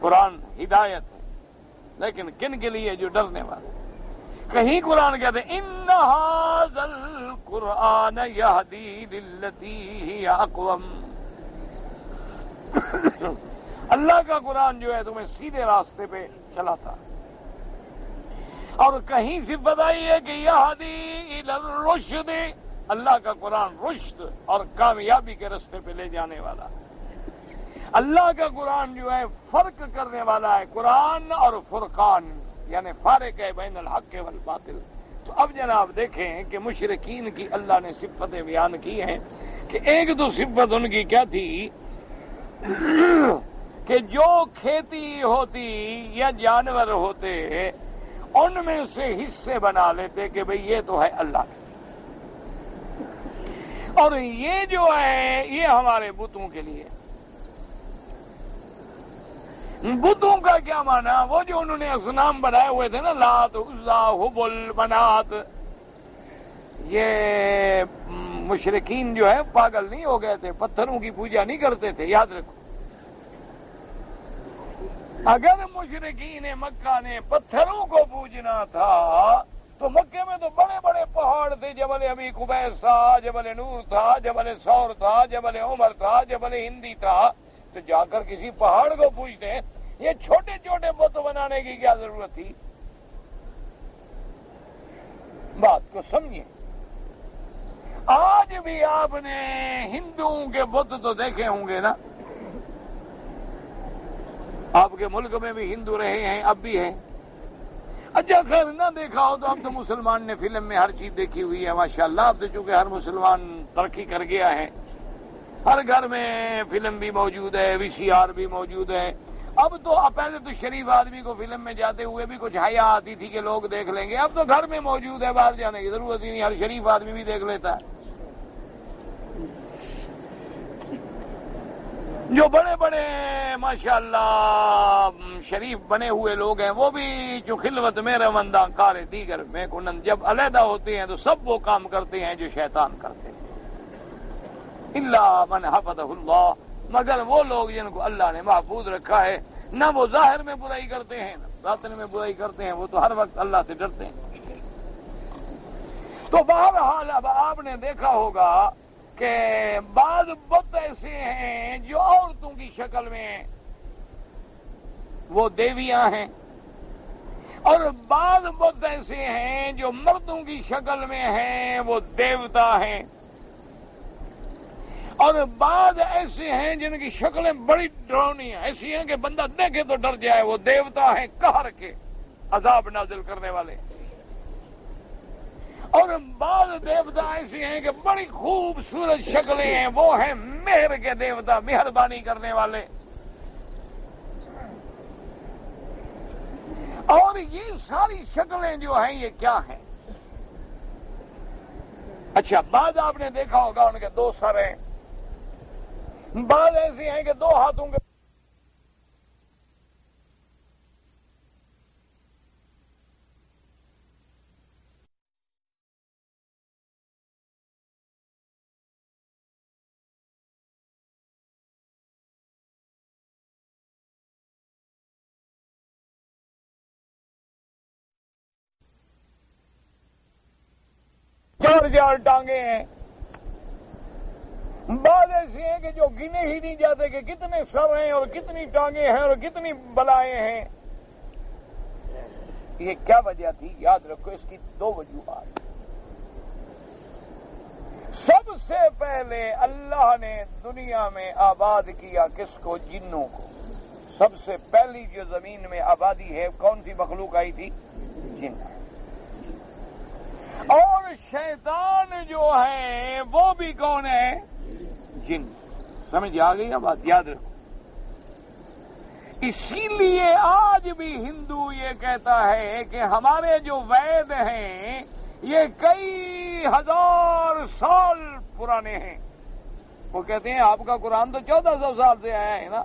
قرآن ہدایت ہے، لیکن کن کے لیے؟ جو ڈرنے والے. کہیں قرآن کہتے ہیں ان ھذا القرآن یہدی للتی ہی اقوم. اللہ کا قرآن جو ہے تمہیں سیدھے راستے پہ چلاتا. اور کہیں صفت آئی ہے کہ یہدی الی الرشد. اللہ کا قرآن رشد اور کامیابی کے راستے پہ لے جانے والا. اللہ کا قرآن جو ہے فرق کرنے والا ہے. قرآن اور فرقان یعنی فارق ہے بین الحق والباطل. تو اب جناب دیکھیں کہ مشرکین کی اللہ نے صفتیں بیان کی ہیں کہ ایک تو صفت ان کی کیا تھی کہ جو کھیتی ہوتی یا جانور ہوتے ان میں سے حصے بنا لیتے کہ بھئی یہ تو ہے اللہ کا، اور یہ جو ہے یہ ہمارے بتوں کے لیے. بتوں کا کیا معنی؟ وہ جو انہوں نے اصنام بنائے ہوئے تھے نا، لات، عزا، حبل، منات. یہ مشرکین جو ہے پاگل نہیں ہو گئے تھے، پتھروں کی پوجا نہیں کرتے تھے. یاد رکھو، اگر مشرکین مکہ نے پتھروں کو پوجنا تھا تو مکے میں تو بڑے بڑے پہاڑ تھے. جبل ابی قبیس تھا، جبل نور تھا، جبل ثور تھا، جبل عمر تھا، جبل ہندی تھا. تو جا کر کسی پہاڑ کو پوجتے ہیں. یہ چھوٹے چھوٹے بت بنانے کی کیا ضرورت تھی؟ بات کو سمجھیں. آج بھی آپ نے ہندوؤں کے بت تو دیکھے ہوں گے نا. آپ کے ملک میں بھی ہندو رہے ہیں، اب بھی ہیں. اچھا خیر نہ دیکھا ہو تو اب تو مسلمان نے فلم میں ہر چیز دیکھی ہوئی ہے ماشاءاللہ. اب تو چونکہ ہر مسلمان ترقی کر گیا ہے، ہر گھر میں فلم بھی موجود ہے، وی سی آر بھی موجود ہے. اب تو پہلے تو شریف آدمی کو فلم میں جاتے ہوئے بھی کچھ حیا آتی تھی کہ لوگ دیکھ لیں گے. اب تو گھر میں موجود ہے، باہر جانے کی ضرورت ہی نہیں، ہر شریف آدمی بھی دیکھ لیتا ہے. جو بڑے بڑے ماشاءاللہ شریف بنے ہوئے لوگ ہیں وہ بھی جو خلوت میں روندہ کار دیگر میں کنن جب علیحدہ ہوتے ہیں تو سب وہ کام کرتے ہیں جو شیطان کرتے ہیں. الا من حفظہ اللہ، مگر وہ لوگ جن کو اللہ نے محفوظ رکھا ہے، نہ وہ ظاہر میں برائی کرتے ہیں نہ باطن میں برائی کرتے ہیں، وہ تو ہر وقت اللہ سے ڈرتے ہیں. تو بہرحال اب آپ نے دیکھا ہوگا کہ بعض بت ایسے ہیں جو عورتوں کی شکل میں ہیں، وہ دیویاں ہیں، اور بعض بت ایسے ہیں جو مردوں کی شکل میں ہیں، وہ دیوتا ہیں، اور بعض ایسے ہیں جن کی شکلیں بڑی ڈراؤنی ہیں، ایسی ہیں کہ بندہ دیکھے تو ڈر جائے، وہ دیوتا ہیں قہر کے، عذاب نازل کرنے والے، اور بعض دیوتا ایسے ہیں کہ بڑی خوبصورت شکلیں ہیں، وہ ہیں مہر کے دیوتا، مہربانی کرنے والے۔ اور یہ ساری شکلیں جو ہیں یہ کیا ہیں؟ اچھا، بعض آپ نے دیکھا ہوگا ان کے 2 سر ہیں، بعض ایسے ہیں کہ 2 ہاتھوں کے چار ٹانگیں ہیں، بعض ایسے ہیں کہ جو گنے ہی نہیں جاتے کہ کتنے سر ہیں اور کتنی ٹانگیں ہیں اور کتنی بلائیں ہیں۔ یہ کیا وجہ تھی؟ یاد رکھو، اس کی 2 وجوہات۔ سب سے پہلے اللہ نے دنیا میں آباد کیا کس کو؟ جنوں کو۔ سب سے پہلی جو زمین میں آبادی ہے کون سی مخلوق آئی تھی؟ جن۔ اور شیطان جو ہے وہ بھی کون ہے؟ جن۔ سمجھ آ گئی نا بات؟ یاد رکھو، اسی لیے آج بھی ہندو یہ کہتا ہے کہ ہمارے جو وید ہیں یہ کئی ہزار سال پرانے ہیں۔ وہ کہتے ہیں آپ کا قرآن تو 1400 سال سے آیا ہے نا،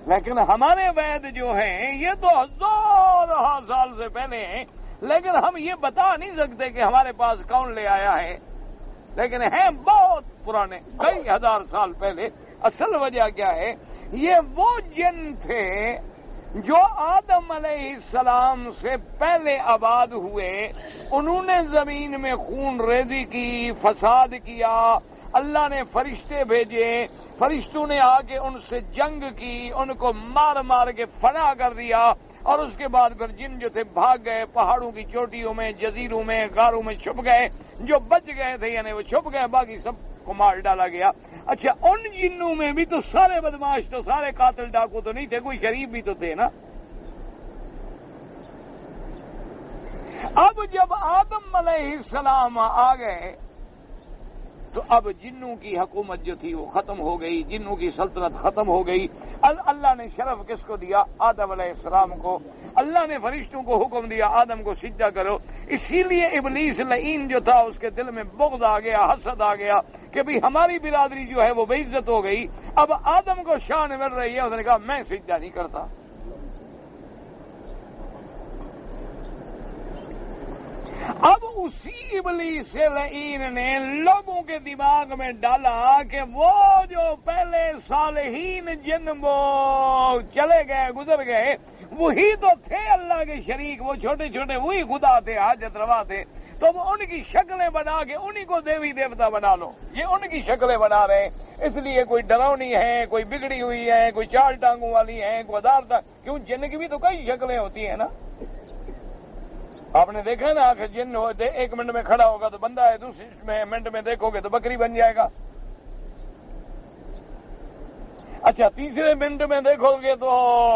لیکن ہمارے وید جو ہیں یہ تو ہزار سال سے پہلے ہیں، لیکن ہم یہ بتا نہیں سکتے کہ ہمارے پاس کون لے آیا ہے، لیکن ہیں بہت پرانے، کئی ہزار سال پہلے۔ اصل وجہ کیا ہے؟ یہ وہ جن تھے جو آدم علیہ السلام سے پہلے آباد ہوئے، انہوں نے زمین میں خون ریزی کی، فساد کیا، اللہ نے فرشتے بھیجے، فرشتوں نے آ کے ان سے جنگ کی، ان کو مار مار کے فنا کر دیا، اور اس کے بعد پھر جن جو تھے بھاگ گئے، پہاڑوں کی چوٹیوں میں، جزیروں میں، غاروں میں چھپ گئے، جو بچ گئے تھے یعنی وہ چھپ گئے، باقی سب کو مار ڈالا گیا۔ اچھا، ان جنوں میں بھی تو سارے بدماش تو سارے قاتل ڈاکو تو نہیں تھے، کوئی شریف بھی تو تھے نا۔ اب جب آدم علیہ السلام آ گئے تو اب جنوں کی حکومت جو تھی وہ ختم ہو گئی، جنوں کی سلطنت ختم ہو گئی۔ اللہ نے شرف کس کو دیا؟ آدم علیہ السلام کو۔ اللہ نے فرشتوں کو حکم دیا آدم کو سجدہ کرو۔ اسی لیے ابلیس لعین جو تھا اس کے دل میں بغض آ گیا، حسد آ گیا کہ بھی ہماری برادری جو ہے وہ بے عزت ہو گئی، اب آدم کو شان مل رہی ہے، اس نے کہا میں سجدہ نہیں کرتا۔ اب اسی ابلیس لعین نے لوگوں کے دماغ میں ڈالا کہ وہ جو پہلے صالحین جن وہ چلے گئے، گزر گئے، وہی تو تھے اللہ کے شریک، وہ چھوٹے چھوٹے وہی خدا تھے، حاجت روا تھے، تو وہ ان کی شکلیں بنا کے انہی کو دیوی دیوتا بنا لو۔ یہ ان کی شکلیں بنا رہے ہیں، اس لیے کوئی ڈراؤنی ہے، کوئی بگڑی ہوئی ہے، کوئی 4 ٹانگوں والی ہے، کوئی 1000 کیوں؟ جن کی بھی تو کئی شکلیں ہوتی ہیں نا۔ آپ نے دیکھا نا کہ جن 1 منٹ میں کھڑا ہوگا تو بندہ ہے، دوسرے منٹ میں دیکھو گے تو بکری بن جائے گا، اچھا تیسرے منٹ میں دیکھو گے تو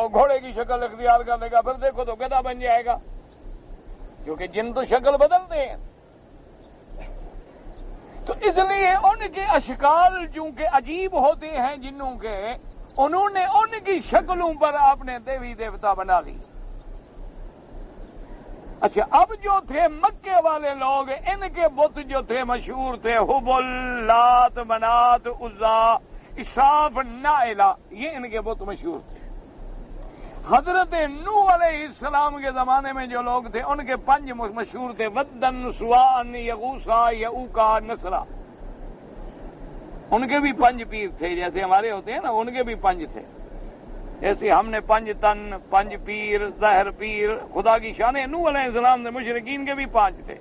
گھوڑے کی شکل اختیار کر لے گا، پھر دیکھو تو گدھا بن جائے گا، کیونکہ جن تو شکل بدلتے ہیں۔ تو اس لیے ان کے اشکال چونکہ عجیب ہوتے ہیں جنوں کے، انہوں نے ان کی شکلوں پر اپنے دیوی دیوتا بنا لی۔ اچھا، اب جو تھے مکے والے لوگ، ان کے بت جو تھے مشہور تھے، حبل، لات، منات، عزا، اساف، نائلہ، یہ ان کے بت مشہور تھے۔ حضرت نوح علیہ السلام کے زمانے میں جو لوگ تھے ان کے 5 مشہور تھے، ودن، سوان، یغوثا، یعوقا، نصرا۔ ان کے بھی 5 پیر تھے، جیسے ہمارے ہوتے ہیں نا، ان کے بھی 5 تھے۔ جیسے ہم نے 5 تن، 5 پیر، ظاہر پیر، خدا کی شان ہے۔ نوح علیہ السلام نے مشرکین کے بھی 5 تھے،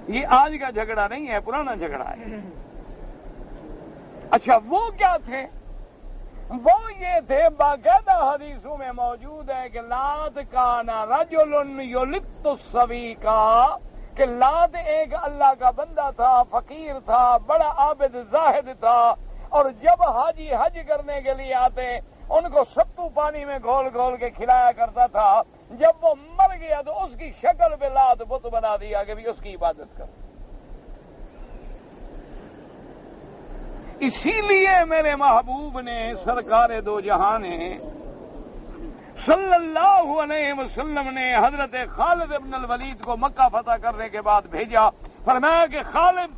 یہ آج کا جھگڑا نہیں ہے، پرانا جھگڑا ہے۔ اچھا وہ کیا تھے؟ وہ یہ تھے، باقاعدہ حدیثوں میں موجود ہے کہ لات کان رجل یلت السویقا، کہ لات ایک اللہ کا بندہ تھا، فقیر تھا، بڑا عابد زاہد تھا، اور جب حاجی حج کرنے کے لیے آتے ان کو ستو پانی میں گھول گھول کے کھلایا کرتا تھا۔ جب وہ مر گیا تو اس کی شکل پہ لات بت بنا دیا کہ بھی اس کی عبادت کرو۔ اسی لیے میرے محبوب نے، سرکار دو جہاں نے، صلی اللہ علیہ وسلم نے حضرت خالد ابن الولید کو مکہ فتح کرنے کے بعد بھیجا، فرمایا کہ خالد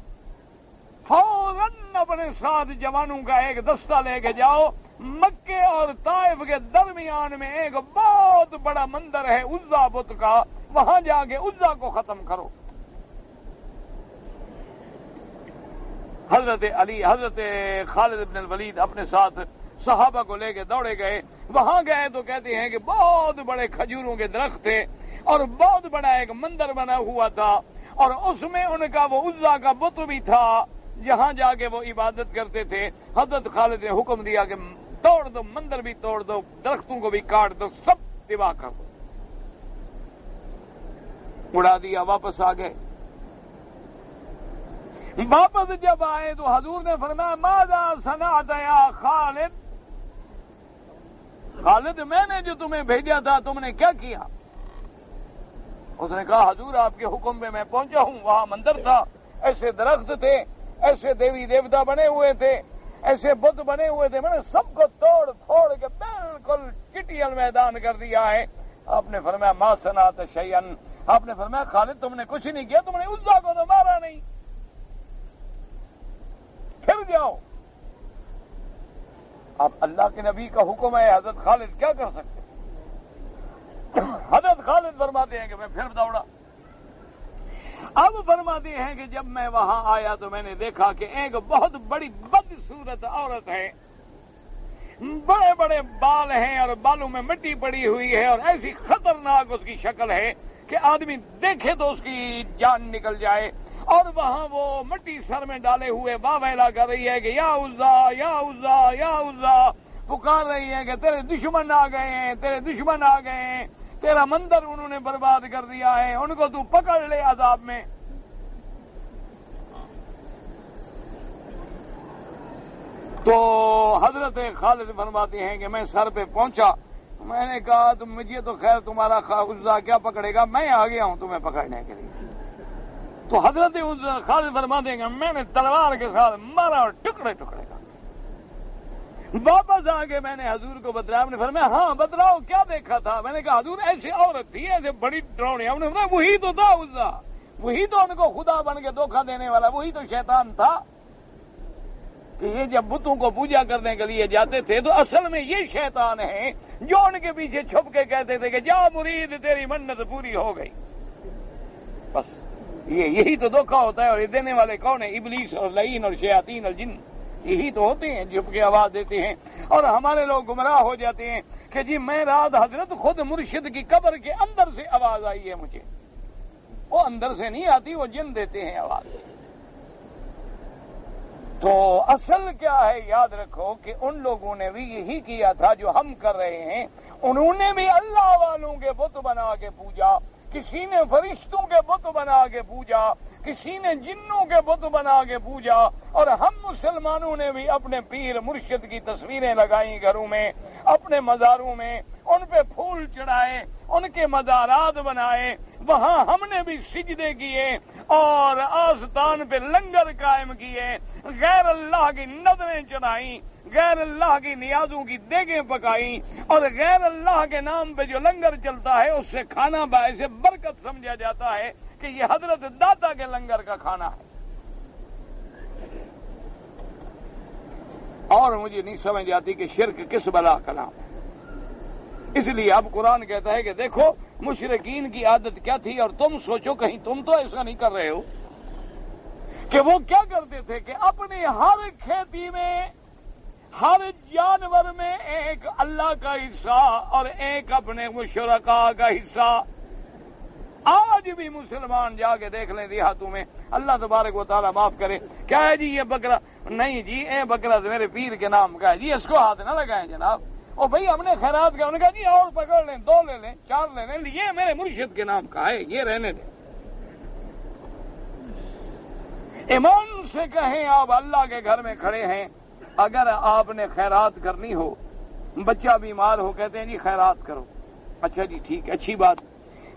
فوراً اپنے ساتھ جوانوں کا ایک دستہ لے کے جاؤ، مکے اور طائف کے درمیان میں ایک بہت بڑا مندر ہے عزا بت کا، وہاں جا کے عزا کو ختم کرو۔ حضرت خالد بن الولید اپنے ساتھ صحابہ کو لے کے دوڑے گئے، وہاں گئے تو کہتے ہیں کہ بہت بڑے کھجوروں کے درخت تھے اور بہت بڑا ایک مندر بنا ہوا تھا، اور اس میں ان کا وہ عزا کا بت بھی تھا، جہاں جا کے وہ عبادت کرتے تھے۔ حضرت خالد نے حکم دیا کہ توڑ دو، مندر بھی توڑ دو، درختوں کو بھی کاٹ دو، سب تباہ کر دو۔ اڑا دیا، واپس آ گئے۔ واپس جب آئے تو حضور نے فرمایا ماذا صنعت یا خالد، خالد میں نے جو تمہیں بھیجا تھا تم نے کیا کیا؟ اس نے کہا حضور آپ کے حکم پہ میں پہنچا ہوں، وہاں مندر تھا، ایسے درخت تھے، ایسے دیوی دیوتا بنے ہوئے تھے، ایسے بت بنے ہوئے تھے، میں نے سب کو توڑ پھوڑ کے بالکل چٹیل میدان کر دیا ہے۔ آپ نے فرمایا ما صنعت شیئا، آپ نے فرمایا خالد تم نے کچھ نہیں کیا، تم نے عزا کو تو مارا نہیں، پھر جاؤ۔ اب اللہ کے نبی کا حکم ہے، حضرت خالد کیا کر سکتے؟ حضرت خالد فرماتے ہیں کہ میں پھر دوڑا۔ اب فرماتے ہیں کہ جب میں وہاں آیا تو میں نے دیکھا کہ ایک بہت بڑی بدصورت عورت ہے، بڑے بڑے بال ہیں اور بالوں میں مٹی پڑی ہوئی ہے، اور ایسی خطرناک اس کی شکل ہے کہ آدمی دیکھے تو اس کی جان نکل جائے، اور وہاں وہ مٹی سر میں ڈالے ہوئے واہ ویلا کر رہی ہے کہ یا عزا یا عزا یا عزا، پکار رہی ہے کہ تیرے دشمن آ گئے ہیں، تیرے دشمن آ گئے ہیں، تیرا مندر انہوں نے برباد کر دیا ہے، ان کو تو پکڑ لے عذاب میں۔ تو حضرت خالد فرماتے ہیں کہ میں سر پہ پہنچا، میں نے کہا تم مجھے تو خیر تمہارا عزا کیا پکڑے گا، میں آ گیا ہوں تمہیں پکڑنے کے لیے۔ تو حضرت خالد فرماتے ہیں کہ میں نے تلوار کے ساتھ مارا اور ٹکڑے ٹکڑے کا۔ واپس آ کے میں نے حضور کو بتلایا، نے فرمایا ہاں بتلاؤ کیا دیکھا تھا؟ میں نے کہا حضور ایسی عورت تھی، ایسے بڑی ڈراؤنی، ہم نے فرمایا وہی تو تھا عزا، وہی تو ان کو خدا بن کے دھوکہ دینے والا، وہی تو شیطان تھا کہ یہ جب بتوں کو پوجا کرنے کے لیے جاتے تھے تو اصل میں یہ شیطان ہے جو ان کے پیچھے چھپ کے کہتے تھے کہ جا مرید تیری منت پوری ہو گئی۔ بس یہی تو دھوکہ ہوتا ہے، اور یہ دینے والے کون ہیں؟ ابلیس اور لعین اور شیاطین الجن، یہی تو ہوتے ہیں جھپ کے آواز دیتے ہیں، اور ہمارے لوگ گمراہ ہو جاتے ہیں کہ جی میں رات حضرت خود مرشد کی قبر کے اندر سے آواز آئی ہے مجھے، وہ اندر سے نہیں آتی، وہ جن دیتے ہیں آواز۔ تو اصل کیا ہے یاد رکھو کہ ان لوگوں نے بھی یہی کیا تھا جو ہم کر رہے ہیں، انہوں نے بھی اللہ والوں کے بت بنا کے پوجا، کسی نے فرشتوں کے بت بنا کے پوجا، کسی نے جنوں کے بت بنا کے پوجا، اور ہم مسلمانوں نے بھی اپنے پیر مرشد کی تصویریں لگائیں گھروں میں، اپنے مزاروں میں، ان پہ پھول چڑھائے، ان کے مزارات بنائے، وہاں ہم نے بھی سجدے کیے اور آستان پہ لنگر قائم کیے، غیر اللہ کی نظریں چڑھائیں، غیر اللہ کی نیازوں کی دیگیں پکائیں، اور غیر اللہ کے نام پہ جو لنگر چلتا ہے اس سے کھانا باعث برکت سمجھا جاتا ہے کہ یہ حضرت داتا کے لنگر کا کھانا ہے۔ اور مجھے نہیں سمجھ آتی کہ شرک کس بلا کا نام ہے۔ اس لیے اب قرآن کہتا ہے کہ دیکھو مشرکین کی عادت کیا تھی، اور تم سوچو کہیں تم تو ایسا نہیں کر رہے ہو، کہ وہ کیا کرتے تھے کہ اپنی ہر کھیتی میں، ہر جانور میں ایک اللہ کا حصہ اور ایک اپنے شرکاء کا حصہ آج بھی مسلمان جا کے دیکھ لیں دیہاتوں میں، اللہ تبارک و تعالیٰ معاف کرے، کیا ہے جی یہ بکرا؟ نہیں جی اے بکرا میرے پیر کے نام کا ہے جی، اس کو ہاتھ نہ لگائیں جناب۔ اور بھائی ہم نے خیرات کیا، انہوں نے کہا جی اور پکڑ لیں، 2 لے لیں، 4 لے لیں، یہ میرے مرشد کے نام کا ہے، یہ رہنے دیں۔ ایمان سے کہیں آپ اللہ کے گھر میں کھڑے ہیں، اگر آپ نے خیرات کرنی ہو، بچہ بیمار ہو، کہتے ہیں جی خیرات کرو، اچھا جی ٹھیک، اچھی بات،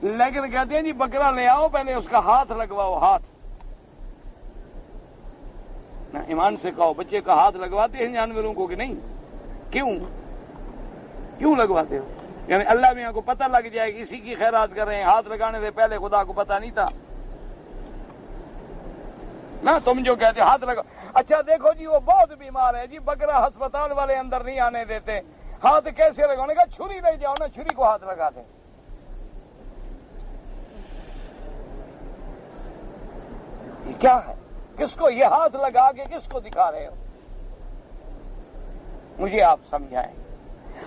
لیکن کہتے ہیں جی بکرا لے آؤ، پہلے اس کا ہاتھ لگواؤ، ہاتھ نہ، ایمان سے کہو بچے کا ہاتھ لگواتے ہیں جانوروں کو کہ نہیں؟ کیوں لگواتے ہو؟ یعنی اللہ میاں کو پتہ لگ جائے کہ اسی کی خیرات کر رہے ہیں، ہاتھ لگانے سے پہلے خدا کو پتہ نہیں تھا نا؟ تم جو کہتے ہاتھ لگا، اچھا دیکھو جی وہ بہت بیمار ہے جی، بکرا ہسپتال والے اندر نہیں آنے دیتے، ہاتھ کیسے لگانے کا؟ چھری لے جاؤ نا، چھری کو ہاتھ لگا دیں۔ یہ کیا ہے؟ کس کو یہ ہاتھ لگا کے کس کو دکھا رہے ہو؟ مجھے آپ سمجھائیں۔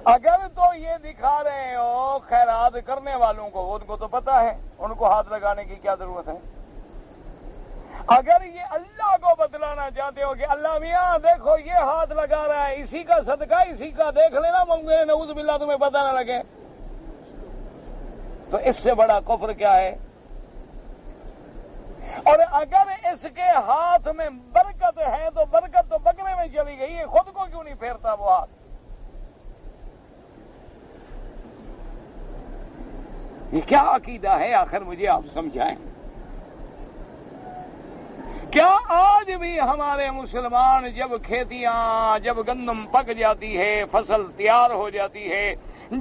اگر تو یہ دکھا رہے ہو خیرات کرنے والوں کو، ان کو تو پتا ہے ان کو ہاتھ لگانے کی کیا ضرورت ہے۔ اگر یہ اللہ کو بتلانا چاہتے ہو کہ اللہ میاں دیکھو یہ ہاتھ لگا رہا ہے، اسی کا صدقہ، اسی کا دیکھ لینا، ممکن نعوذ باللہ تمہیں پتہ نہ لگے، تو اس سے بڑا کفر کیا ہے؟ اور اگر اس کے ہاتھ میں برکت ہے تو برکت تو بکرے میں چلی گئی ہے، خود کو کیوں نہیں پھیرتا وہ ہاتھ؟ یہ کیا عقیدہ ہے آخر؟ مجھے آپ سمجھائیں۔ کیا آج بھی ہمارے مسلمان جب کھیتیاں، جب گندم پک جاتی ہے، فصل تیار ہو جاتی ہے،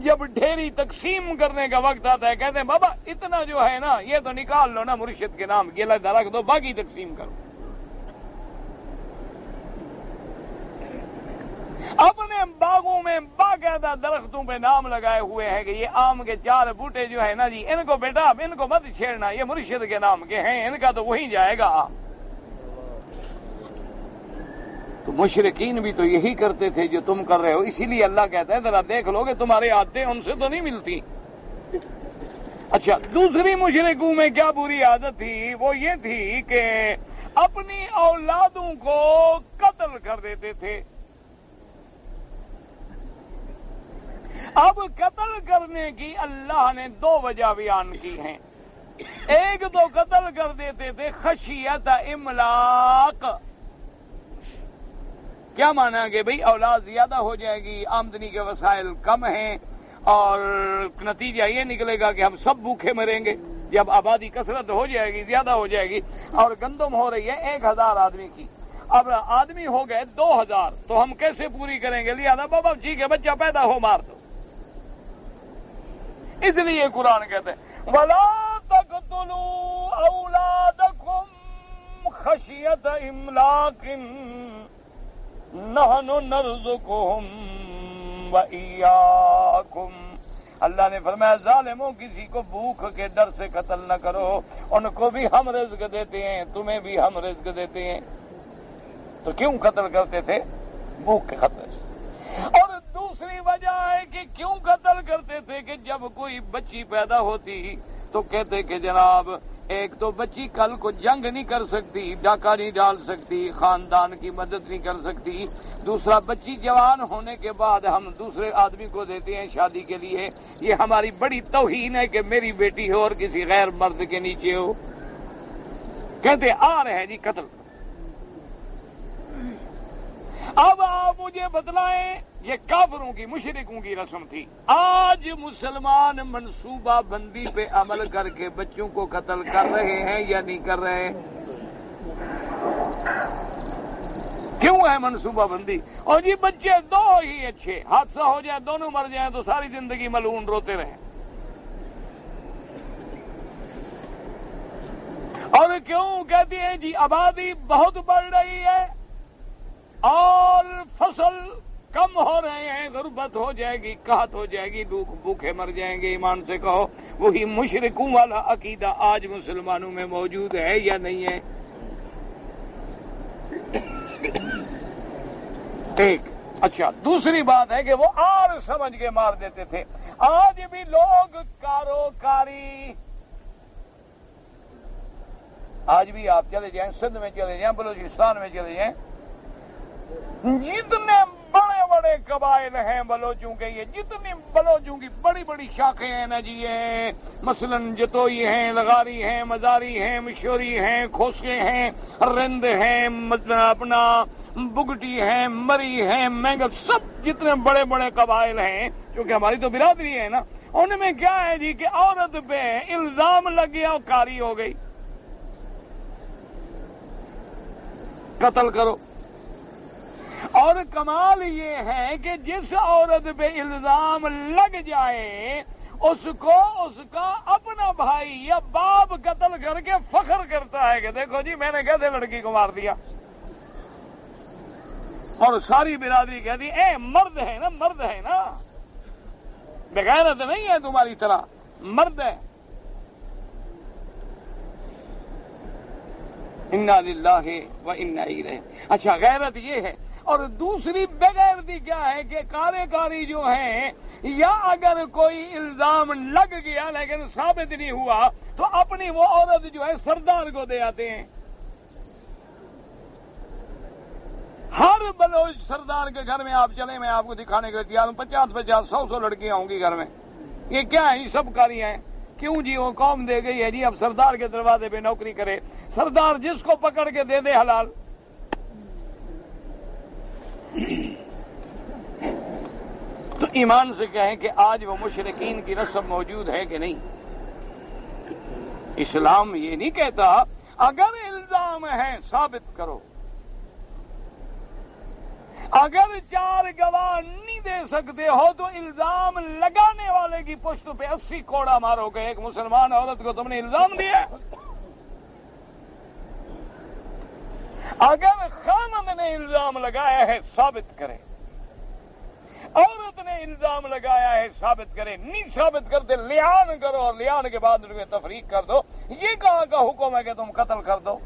جب ڈھیری تقسیم کرنے کا وقت آتا ہے، کہتے ہیں بابا اتنا جو ہے نا یہ تو نکال لو نا مرشد کے نام، گیلا رکھ دو، باقی تقسیم کرو۔ اپنے باغوں میں باقاعدہ درختوں پہ نام لگائے ہوئے ہیں کہ یہ آم کے 4 بوٹے جو ہے نا جی، ان کو بیٹا ان کو مت چھیڑنا، یہ مرشد کے نام کے ہیں، ان کا تو وہیں جائے گا۔ تو مشرکین بھی تو یہی کرتے تھے جو تم کر رہے ہو، اسی لیے اللہ کہتا ہے ذرا دیکھ لو کہ تمہاری عادتیں ان سے تو نہیں ملتی۔ اچھا، دوسری مشرکوں میں کیا بری عادت تھی؟ وہ یہ تھی کہ اپنی اولادوں کو قتل کر دیتے تھے۔ اب قتل کرنے کی اللہ نے 2 وجہ بیان کی ہیں۔ ایک تو قتل کر دیتے تھے خشیت املاق، کیا مانا کہ بھئی اولاد زیادہ ہو جائے گی، آمدنی کے وسائل کم ہیں، اور نتیجہ یہ نکلے گا کہ ہم سب بھوکے مریں گے جب آبادی کثرت ہو جائے گی، زیادہ ہو جائے گی، اور گندم ہو رہی ہے 1000 آدمی کی، اب آدمی ہو گئے 2000، تو ہم کیسے پوری کریں گے؟ لہذا بابا ٹھیک ہے بچہ پیدا ہو مار دو۔ اس لیے قرآن کہتے ہیں وَلَا تَقْتُلُوا أَوْلَادَكُمْ خَشْيَةَ إِمْلَاقٍ نَحْنُ نَرْزُقُهُمْ وَإِيَّاكُمْ۔ اللہ نے فرمایا ظالموں کسی کو بھوک کے ڈر سے قتل نہ کرو، ان کو بھی ہم رزق دیتے ہیں، تمہیں بھی ہم رزق دیتے ہیں۔ تو کیوں قتل کرتے تھے؟ بھوک کے خطرے سے۔ اور دوسری وجہ ہے کہ کیوں قتل کرتے تھے کہ جب کوئی بچی پیدا ہوتی تو کہتے کہ جناب ایک تو بچی کل کو جنگ نہیں کر سکتی، ڈاکہ نہیں ڈال سکتی، خاندان کی مدد نہیں کر سکتی، دوسرا بچی جوان ہونے کے بعد ہم دوسرے آدمی کو دیتے ہیں شادی کے لیے، یہ ہماری بڑی توہین ہے کہ میری بیٹی ہو اور کسی غیر مرد کے نیچے ہو۔ کہتے آ رہے ہیں جی قتل۔ اب آپ مجھے بتلائیں، یہ کافروں کی مشرکوں کی رسم تھی، آج مسلمان منصوبہ بندی پہ عمل کر کے بچوں کو قتل کر رہے ہیں یا نہیں کر رہے؟ کیوں ہے منصوبہ بندی؟ اور جی بچے 2 ہی اچھے، حادثہ ہو جائے دونوں مر جائیں تو ساری زندگی ملعون روتے رہیں۔ اور کیوں کہتی ہیں جی آبادی بہت بڑھ رہی ہے اور فصل کم ہو رہے ہیں، غربت ہو جائے گی، قحط ہو جائے گی، لوگ بھوکے مر جائیں گے۔ ایمان سے کہو وہی مشرکوں والا عقیدہ آج مسلمانوں میں موجود ہے یا نہیں ہے؟ ٹھیک، اچھا دوسری بات ہے کہ وہ اور سمجھ کے مار دیتے تھے۔ آج بھی لوگ کاروکاری آج بھی آپ چلے جائیں، سندھ میں چلے جائیں، بلوچستان میں چلے جائیں، جتنے بڑے بڑے قبائل ہیں بلوچوں کے، یہ جتنی بلوچوں کی بڑی بڑی شاخیں ہیں نا جی، ہیں مثلا جتوئی ہیں، لغاری ہیں، مزاری ہیں، مشوری ہیں، کھوسے ہیں، رند ہیں، اپنا بگٹی ہیں، مری ہیں، مینگل، سب جتنے بڑے بڑے قبائل ہیں، کیونکہ ہماری تو برادری ہے نا، ان میں کیا ہے جی کہ عورت پہ الزام لگ گیا اور کاری ہو گئی، قتل کرو۔ اور کمال یہ ہے کہ جس عورت پہ الزام لگ جائے اس کو اس کا اپنا بھائی یا باپ قتل کر کے فخر کرتا ہے کہ دیکھو جی میں نے کیسے لڑکی کو مار دیا، اور ساری برادری کہتی اے مرد ہے نا، مرد ہے نا، بغیرت نہیں ہے تمہاری طرح، مرد ہے۔ انا للہ و انا الیہ۔ اچھا غیرت یہ ہے، اور دوسری بغیرتی کیا ہے کہ کارے کاری جو ہیں، یا اگر کوئی الزام لگ گیا لیکن ثابت نہیں ہوا تو اپنی وہ عورت جو ہے سردار کو دے آتے ہیں۔ ہر بلوچ سردار کے گھر میں آپ چلیں، میں آپ کو دکھانے کے لیے تیار ہوں، 50 100 لڑکیاں ہوں گی گھر میں۔ یہ کیا ہے؟ یہ سب کاریاں ہیں۔ کیوں جی؟ وہ قوم دے گئی ہے جی، اب سردار کے دروازے پہ نوکری کرے، سردار جس کو پکڑ کے دے دے حلال۔ تو ایمان سے کہیں کہ آج وہ مشرکین کی رسم موجود ہے کہ نہیں؟ اسلام یہ نہیں کہتا اگر الزام ہے ثابت کرو، اگر 4 گواہ نہیں دے سکتے ہو تو الزام لگانے والے کی پشت پہ 80 کوڑا مارو گے۔ ایک مسلمان عورت کو تم نے الزام دیا، اگر خامد نے الزام لگایا ہے ثابت کرے، عورت نے الزام لگایا ہے ثابت کرے، نہیں ثابت کرتے لیان کرو، اور لیان کے بعد ان میں تفریق کر دو۔ یہ کہاں کا حکم ہے کہ تم قتل کر دو؟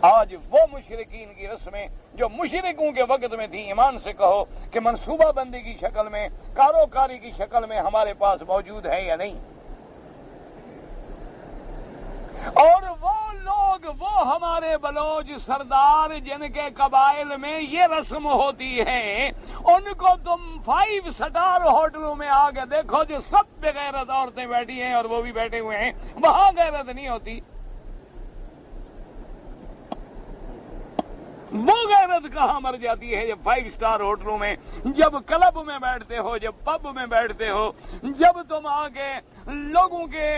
آج وہ مشرکین کی رسمیں جو مشرکوں کے وقت میں تھی، ایمان سے کہو کہ منصوبہ بندی کی شکل میں، کاروکاری کی شکل میں ہمارے پاس موجود ہے یا نہیں؟ اور وہ لوگ، وہ ہمارے بلوچ سردار جن کے قبائل میں یہ رسم ہوتی ہے، ان کو تم 5 سٹار ہوٹلوں میں آ کے دیکھو، جو سب بغیرت عورتیں بیٹھی ہیں اور وہ بھی بیٹھے ہوئے ہیں، وہاں غیرت نہیں ہوتی۔ وہ غیرت کہاں مر جاتی ہے جب 5 سٹار ہوٹلوں میں، جب کلب میں بیٹھتے ہو، جب پب میں بیٹھتے ہو، جب تم آگے لوگوں کے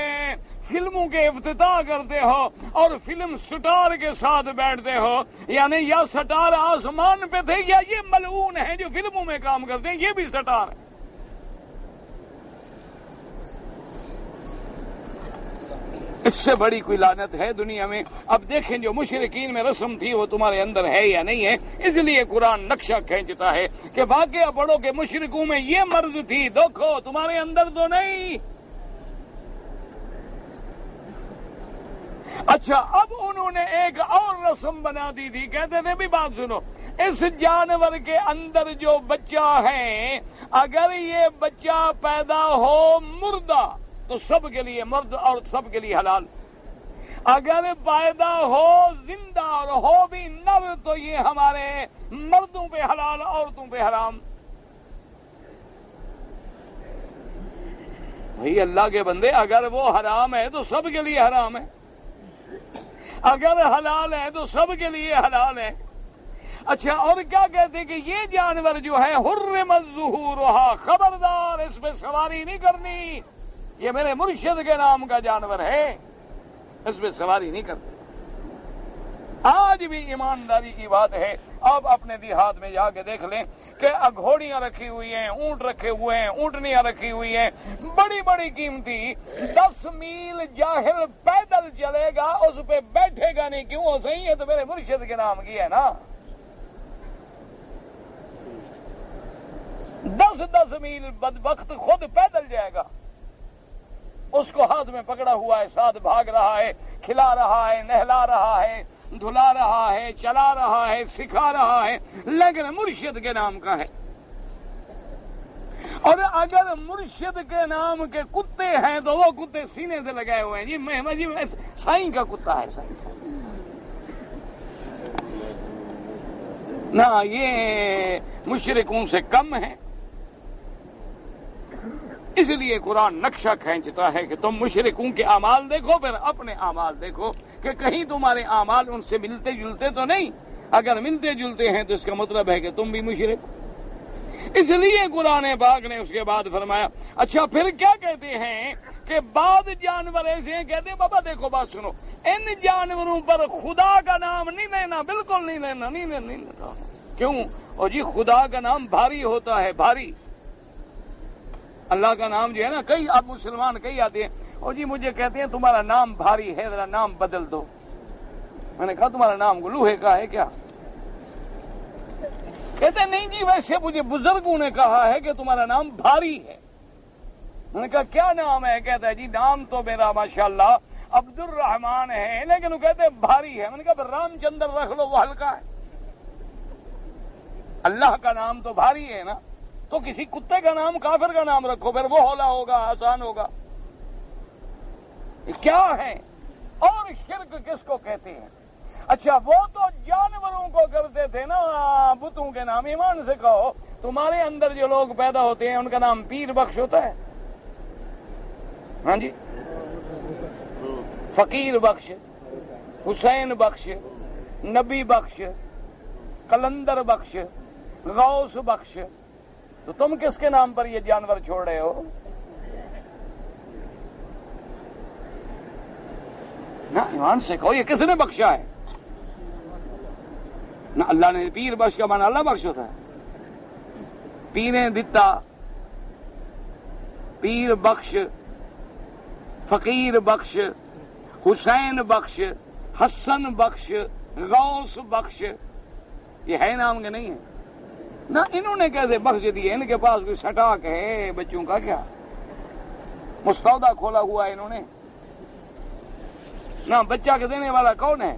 فلموں کے افتتاح کرتے ہو اور فلم سٹار کے ساتھ بیٹھتے ہو، یعنی یا سٹار آسمان پہ تھے یا یہ ملعون ہیں جو فلموں میں کام کرتے ہیں، یہ بھی سٹار ہے۔ اس سے بڑی کوئی لعنت ہے دنیا میں؟ اب دیکھیں جو مشرکین میں رسم تھی وہ تمہارے اندر ہے یا نہیں ہے؟ اس لیے قرآن نقشہ کھینچتا ہے کہ واقعہ پڑھو کہ مشرکوں میں یہ مرض تھی، دیکھو تمہارے اندر تو نہیں۔ اچھا اب انہوں نے ایک اور رسم بنا دی تھی، کہتے تھے بھی بات سنو، اس جانور کے اندر جو بچہ ہے، اگر یہ بچہ پیدا ہو مردہ تو سب کے لیے، مرد اور سب کے لیے حلال، اگر پیدا ہو زندہ اور ہو بھی نر تو یہ ہمارے مردوں پہ حلال، عورتوں پہ حرام۔ بھئی اللہ کے بندے، اگر وہ حرام ہے تو سب کے لیے حرام ہے، اگر حلال ہے تو سب کے لیے حلال ہے۔ اچھا اور کیا کہتے کہ یہ جانور جو ہے حرمت ظہورھا، خبردار اس پہ سواری نہیں کرنی، یہ میرے مرشد کے نام کا جانور ہے، اس پہ سواری نہیں کرتے۔ آج بھی ایمانداری کی بات ہے، آپ اپنے دیہات میں جا کے دیکھ لیں کہ گھوڑیاں رکھی ہوئی ہیں، اونٹ رکھے ہوئے ہیں، اونٹنیاں رکھی ہوئی ہیں، بڑی بڑی قیمتی، 10 میل جاہل پیدل چلے گا، اس پہ بیٹھے گا نہیں، کیوں؟ وہ صحیح ہے تو میرے مرشد کے نام کی ہے نا۔ 10 میل بدبخت خود پیدل جائے گا، اس کو ہاتھ میں پکڑا ہوا ہے، ساتھ بھاگ رہا ہے، کھلا رہا ہے، نہلا رہا ہے، دھلا رہا ہے، چلا رہا ہے، سکھا رہا ہے، لیکن مرشد کے نام کا ہے۔ اور اگر مرشد کے نام کے کتے کتے ہیں تو وہ کتے سینے سے لگائے ہوئے ہیں جی میں سائیں کا کتا ہے سائیں نہ یہ مشرکوں سے کم ہے. اس لیے قرآن نقشہ کھینچتا ہے کہ تم مشرکوں کے اعمال دیکھو پھر اپنے اعمال دیکھو کہ کہیں تمہارے اعمال ان سے ملتے جلتے تو نہیں. اگر ملتے جلتے ہیں تو اس کا مطلب ہے کہ تم بھی مشرک. اس لیے قرآن پاک نے اس کے بعد فرمایا اچھا پھر کیا کہتے ہیں کہ بعض جانور ایسے ہیں کہتے ہیں بابا دیکھو بات سنو ان جانوروں پر خدا کا نام نہیں لینا بالکل نہیں لینا نہیں لینا. کیوں؟ اور جی خدا کا نام بھاری ہوتا ہے بھاری. اللہ کا نام جو ہے نا کئی اب مسلمان کئی آتے ہیں اور جی مجھے کہتے ہیں تمہارا نام بھاری ہے ذرا نام بدل دو. میں نے کہا تمہارا نام لوہے کا ہے کیا؟ کہتے نہیں جی ویسے مجھے بزرگوں نے کہا ہے کہ تمہارا نام بھاری ہے. میں نے کہا کیا نام ہے؟ کہتا ہے جی نام تو میرا ماشاءاللہ عبد الرحمان ہے لیکن وہ کہتے ہیں بھاری ہے. میں نے کہا رام چندر رکھ لو وہ ہلکا ہے. اللہ کا نام تو بھاری ہے نا تو کسی کتے کا نام کافر کا نام رکھو پھر وہ ہولا ہوگا آسان ہوگا. کیا ہے؟ اور شرک کس کو کہتے ہیں؟ اچھا وہ تو جانوروں کو کرتے تھے نا بتوں کے نام. ایمان سے کہو تمہارے اندر جو لوگ پیدا ہوتے ہیں ان کا نام پیر بخش ہوتا ہے؟ ہاں جی فقیر بخش حسین بخش نبی بخش کلندر بخش غوث بخش. تو تم کس کے نام پر یہ جانور چھوڑ رہے ہو؟ نہ ایمان سے کہو یہ کس نے بخشا ہے؟ نہ اللہ نے. پیر بخش کا معنی اللہ بخش ہوتا ہے. پیریں دتا پیر بخش فقیر بخش حسین بخش حسن بخش غوث بخش یہ ہے نام کے نہیں ہے نہ. انہوں نے کیسے بخش دیے؟ ان کے پاس کوئی سٹاک ہے بچوں کا کیا؟ مستودع کھولا ہوا ہے انہوں نے نہ. بچہ کے دینے والا کون ہے؟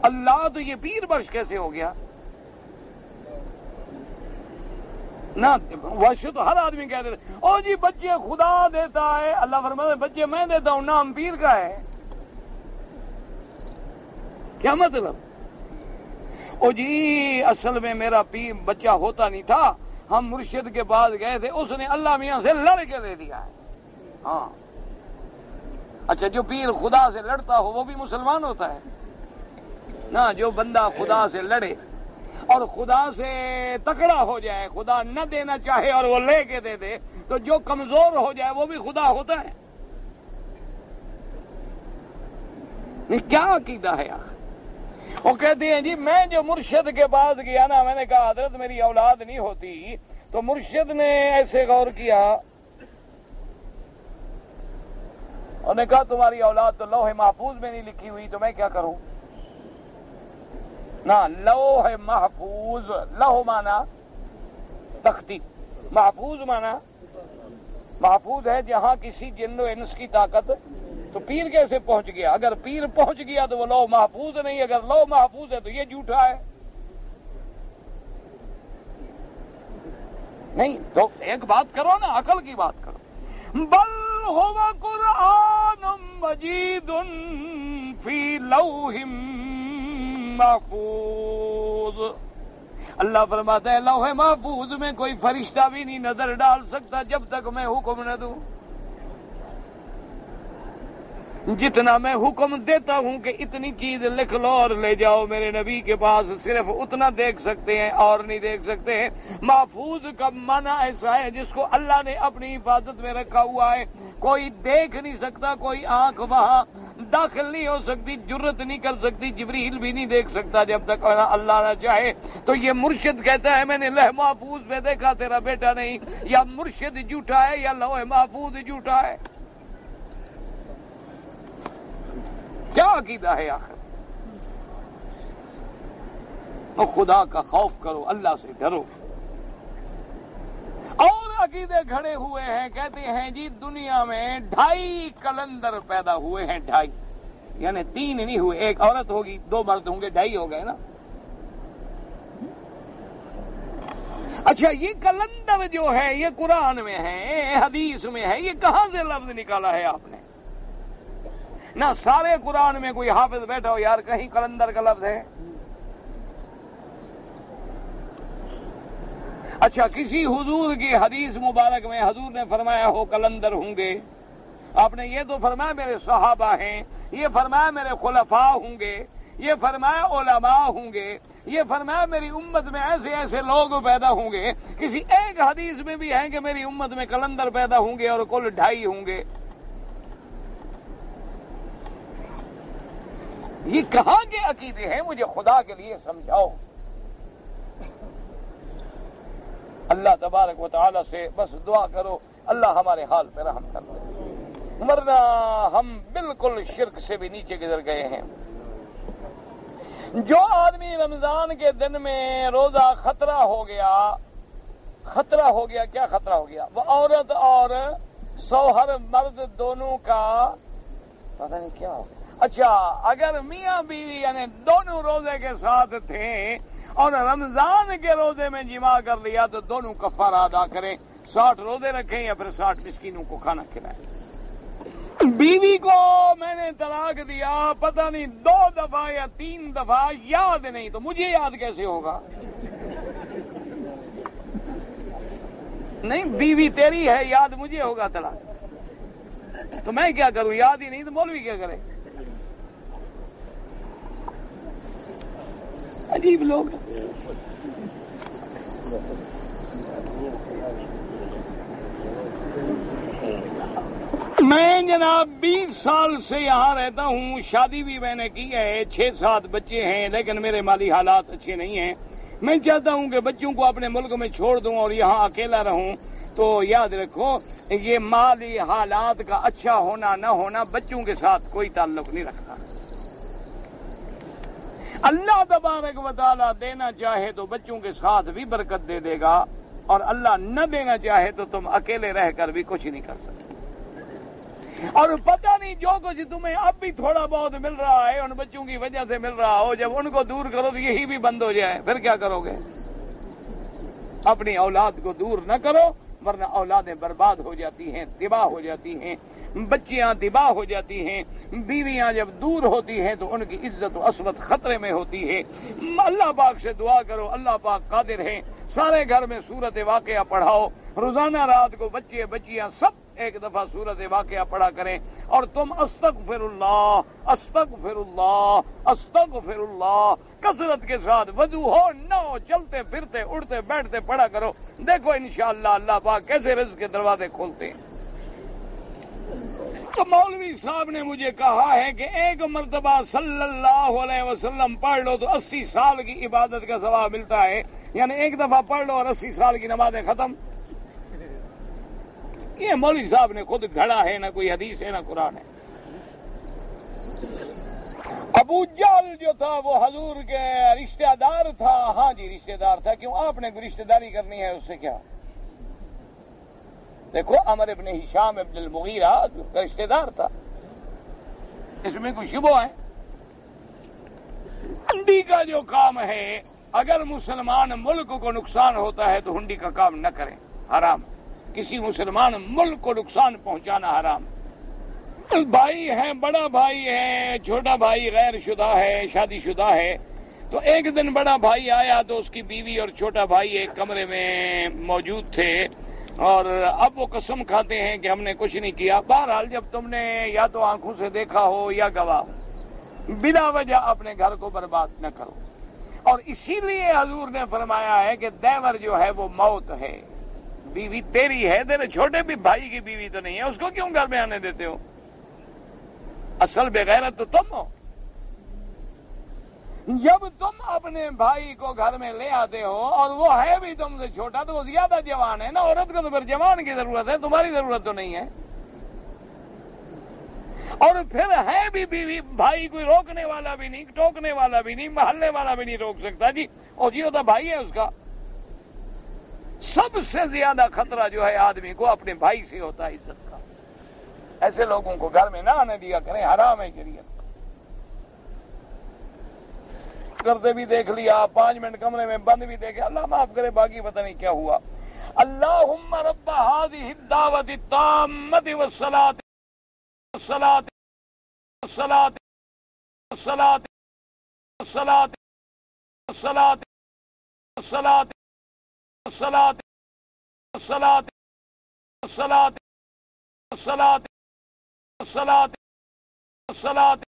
اللہ. تو یہ پیر بخش کیسے ہو گیا؟ نہ ویسے تو ہر آدمی کہتے تھے او جی بچے خدا دیتا ہے. اللہ فرماتا ہے بچے میں دیتا ہوں نام پیر کا ہے. کیا مطلب؟ او جی اصل میں میرا پیر بچہ ہوتا نہیں تھا ہم مرشد کے پاس گئے تھے اس نے اللہ میاں سے لڑ کے دے دیا ہے. ہاں اچھا جو پیر خدا سے لڑتا ہو وہ بھی مسلمان ہوتا ہے نہ. جو بندہ خدا سے لڑے اور خدا سے تکڑا ہو جائے خدا نہ دینا چاہے اور وہ لے کے دے دے تو جو کمزور ہو جائے وہ بھی خدا ہوتا ہے. کیا عقیدہ ہے یار؟ وہ کہتے ہیں جی میں جو مرشد کے پاس گیا نا میں نے کہا حضرت میری اولاد نہیں ہوتی تو مرشد نے ایسے غور کیا اور نے کہا تمہاری اولاد تو لوح محفوظ میں نہیں لکھی ہوئی تو میں کیا کروں؟ نہ لوح محفوظ لوح مانا تختی محفوظ مانا محفوظ ہے جہاں کسی جن و انس کی طاقت. تو پیر کیسے پہنچ گیا؟ اگر پیر پہنچ گیا تو وہ لوح محفوظ نہیں. اگر لوح محفوظ ہے تو یہ جھوٹا ہے. نہیں تو ایک بات کرو نا عقل کی بات کرو. بل هو قرآن مجید فی لوح محفوظ. اللہ فرماتا ہے لوح محفوظ میں کوئی فرشتہ بھی نہیں نظر ڈال سکتا جب تک میں حکم نہ دوں. جتنا میں حکم دیتا ہوں کہ اتنی چیز لکھ لو اور لے جاؤ میرے نبی کے پاس صرف اتنا دیکھ سکتے ہیں اور نہیں دیکھ سکتے ہیں. محفوظ کا معنی ایسا ہے جس کو اللہ نے اپنی حفاظت میں رکھا ہوا ہے. کوئی دیکھ نہیں سکتا کوئی آنکھ وہاں داخل نہیں ہو سکتی جرت نہیں کر سکتی جبریل بھی نہیں دیکھ سکتا جب تک اللہ نہ چاہے. تو یہ مرشد کہتا ہے میں نے لوح محفوظ میں دیکھا تیرا بیٹا نہیں. یا مرشد جھوٹا ہے یا لوح محفوظ جھوٹا ہے. کیا عقیدہ ہے آخر؟ تو خدا کا خوف کرو اللہ سے ڈرو. اور عقیدے کھڑے ہوئے ہیں کہتے ہیں جی دنیا میں 2.5 کلندر پیدا ہوئے ہیں. 2.5 یعنی 3 نہیں ہوئے. ایک عورت ہوگی 2 مرد ہوں گے 2.5 ہو گئے نا. اچھا یہ کلندر جو ہے یہ قرآن میں ہے، حدیث میں ہے، یہ کہاں سے لفظ نکالا ہے آپ نے؟ نہ سارے قرآن میں کوئی حافظ بیٹھا ہو یار کہیں کلندر کا لفظ ہے؟ اچھا کسی حضور کی حدیث مبارک میں حضور نے فرمایا ہو کلندر ہوں گے؟ آپ نے یہ تو فرمایا میرے صحابہ ہیں، یہ فرمایا میرے خلفاء ہوں گے، یہ فرمایا علماء ہوں گے، یہ فرمایا میری امت میں ایسے ایسے لوگ پیدا ہوں گے۔ کسی ایک حدیث میں بھی ہے کہ میری امت میں کلندر پیدا ہوں گے اور کل 2.5 ہوں گے؟ یہ کہاں کے عقیدے ہیں؟ مجھے خدا کے لیے سمجھاؤ۔ اللہ تبارک و تعالی سے بس دعا کرو اللہ ہمارے حال پہ رحم کر دے، ورنہ ہم بالکل شرک سے بھی نیچے گزر گئے ہیں۔ جو آدمی رمضان کے دن میں روزہ خطرہ ہو گیا، کیا خطرہ ہو گیا؟ وہ عورت اور شوہر مرد دونوں کا پتہ نہیں کیا ہو گیا۔ اچھا اگر میاں بیوی یعنی دونوں روزے کے ساتھ تھے اور رمضان کے روزے میں جماع کر لیا تو دونوں کفارہ ادا کریں، 60 روزے رکھیں یا پھر 60 مسکینوں کو کھانا کھلائیں۔ بیوی کو میں نے طلاق دیا پتہ نہیں 2 دفعہ یا 3 دفعہ، یاد نہیں، تو مجھے یاد کیسے ہوگا؟ نہیں بیوی تیری ہے، یاد مجھے ہوگا طلاق، تو میں کیا کروں؟ یاد ہی نہیں تو مولوی کیا کرے؟ عجیب لوگ۔ میں جناب 20 سال سے یہاں رہتا ہوں، شادی بھی میں نے کی ہے، 6-7 بچے ہیں، لیکن میرے مالی حالات اچھے نہیں ہیں۔ میں چاہتا ہوں کہ بچوں کو اپنے ملک میں چھوڑ دوں اور یہاں اکیلا رہوں، تو یاد رکھو یہ مالی حالات کا اچھا ہونا نہ ہونا بچوں کے ساتھ کوئی تعلق نہیں رکھتا۔ اللہ تبارک و تعالیٰ دینا چاہے تو بچوں کے ساتھ بھی برکت دے دے گا، اور اللہ نہ دینا چاہے تو تم اکیلے رہ کر بھی کچھ نہیں کر سکتے۔ اور پتہ نہیں جو کچھ تمہیں اب بھی تھوڑا بہت مل رہا ہے ان بچوں کی وجہ سے مل رہا ہو، جب ان کو دور کرو تو یہی بھی بند ہو جائے، پھر کیا کرو گے؟ اپنی اولاد کو دور نہ کرو ورنہ اولادیں برباد ہو جاتی ہیں، تباہ ہو جاتی ہیں، بچیاں تباہ ہو جاتی ہیں، بیویاں جب دور ہوتی ہیں تو ان کی عزت و عصمت خطرے میں ہوتی ہے۔ اللہ پاک سے دعا کرو، اللہ پاک قادر ہے، سارے گھر میں سورت واقعہ پڑھاؤ، روزانہ رات کو بچے بچیاں سب ایک دفعہ سورت واقعہ پڑھا کریں، اور تم استغفر اللہ استغفر اللہ استغفر اللہ کثرت کے ساتھ، وضو ہو نہ ہو، چلتے پھرتے اڑتے بیٹھتے پڑھا کرو، دیکھو انشاءاللہ اللہ پاک کیسے رزق کے دروازے کھولتے ہیں۔ تو مولوی صاحب نے مجھے کہا ہے کہ ایک مرتبہ صلی اللہ علیہ وسلم پڑھ لو تو 80 سال کی عبادت کا ثواب ملتا ہے، یعنی ایک دفعہ پڑھ لو اور 80 سال کی نمازیں ختم۔ یہ مولوی صاحب نے خود گھڑا ہے، نہ کوئی حدیث ہے نہ قرآن ہے۔ ابو جہل جو تھا وہ حضور کے رشتہ دار تھا، ہاں جی رشتہ دار تھا، کیوں آپ نے کوئی رشتہ داری کرنی ہے اس سے کیا؟ دیکھو عمر ابن ہشام ابن المغیرہ کا رشتہ دار تھا، اس میں کوئی شبہ ہے؟ ہنڈی کا جو کام ہے اگر مسلمان ملک کو نقصان ہوتا ہے تو ہنڈی کا کام نہ کریں، حرام۔ کسی مسلمان ملک کو نقصان پہنچانا حرام۔ بھائی ہے، بڑا بھائی ہے، چھوٹا بھائی غیر شدہ ہے، شادی شدہ ہے، تو ایک دن بڑا بھائی آیا تو اس کی بیوی اور چھوٹا بھائی ایک کمرے میں موجود تھے، اور اب وہ قسم کھاتے ہیں کہ ہم نے کچھ نہیں کیا۔ بہرحال جب تم نے یا تو آنکھوں سے دیکھا ہو یا گواہ ہو، بلا وجہ اپنے گھر کو برباد نہ کرو۔ اور اسی لیے حضور نے فرمایا ہے کہ دیور جو ہے وہ موت ہے۔ بیوی تیری ہے، تیرے چھوٹے بھی بھائی کی بیوی تو نہیں ہے، اس کو کیوں گھر میں آنے دیتے ہو؟ اصل بغیرت تو تم ہو۔ جب تم اپنے بھائی کو گھر میں لے آتے ہو اور وہ ہے بھی تم سے چھوٹا تو وہ زیادہ جوان ہے نا، عورت کو تو پھر جوان کی ضرورت ہے، تمہاری ضرورت تو نہیں ہے۔ اور پھر ہے بھی بیوی، بھائی کوئی روکنے والا بھی نہیں، ٹوکنے والا بھی نہیں، محلے والا بھی نہیں روک سکتا جی، اور جی ہوتا بھائی ہے اس کا۔ سب سے زیادہ خطرہ جو ہے آدمی کو اپنے بھائی سے ہوتا ہے عزت کا۔ ایسے لوگوں کو گھر میں نہ آنے دیا کریں، حرام ہے شریعت۔ کرتے بھی دیکھ لیا، 5 منٹ کمرے میں بند بھی دیکھے، اللہ معاف کرے، باقی پتہ نہیں کیا ہوا۔ اللہم رب هذه الدعوة التامة والصلاة والصلاة والصلاة والصلاة والصلاة والصلاة والصلاة والصلاة والصلاة والصلاة والصلاة والصلاة والصلاة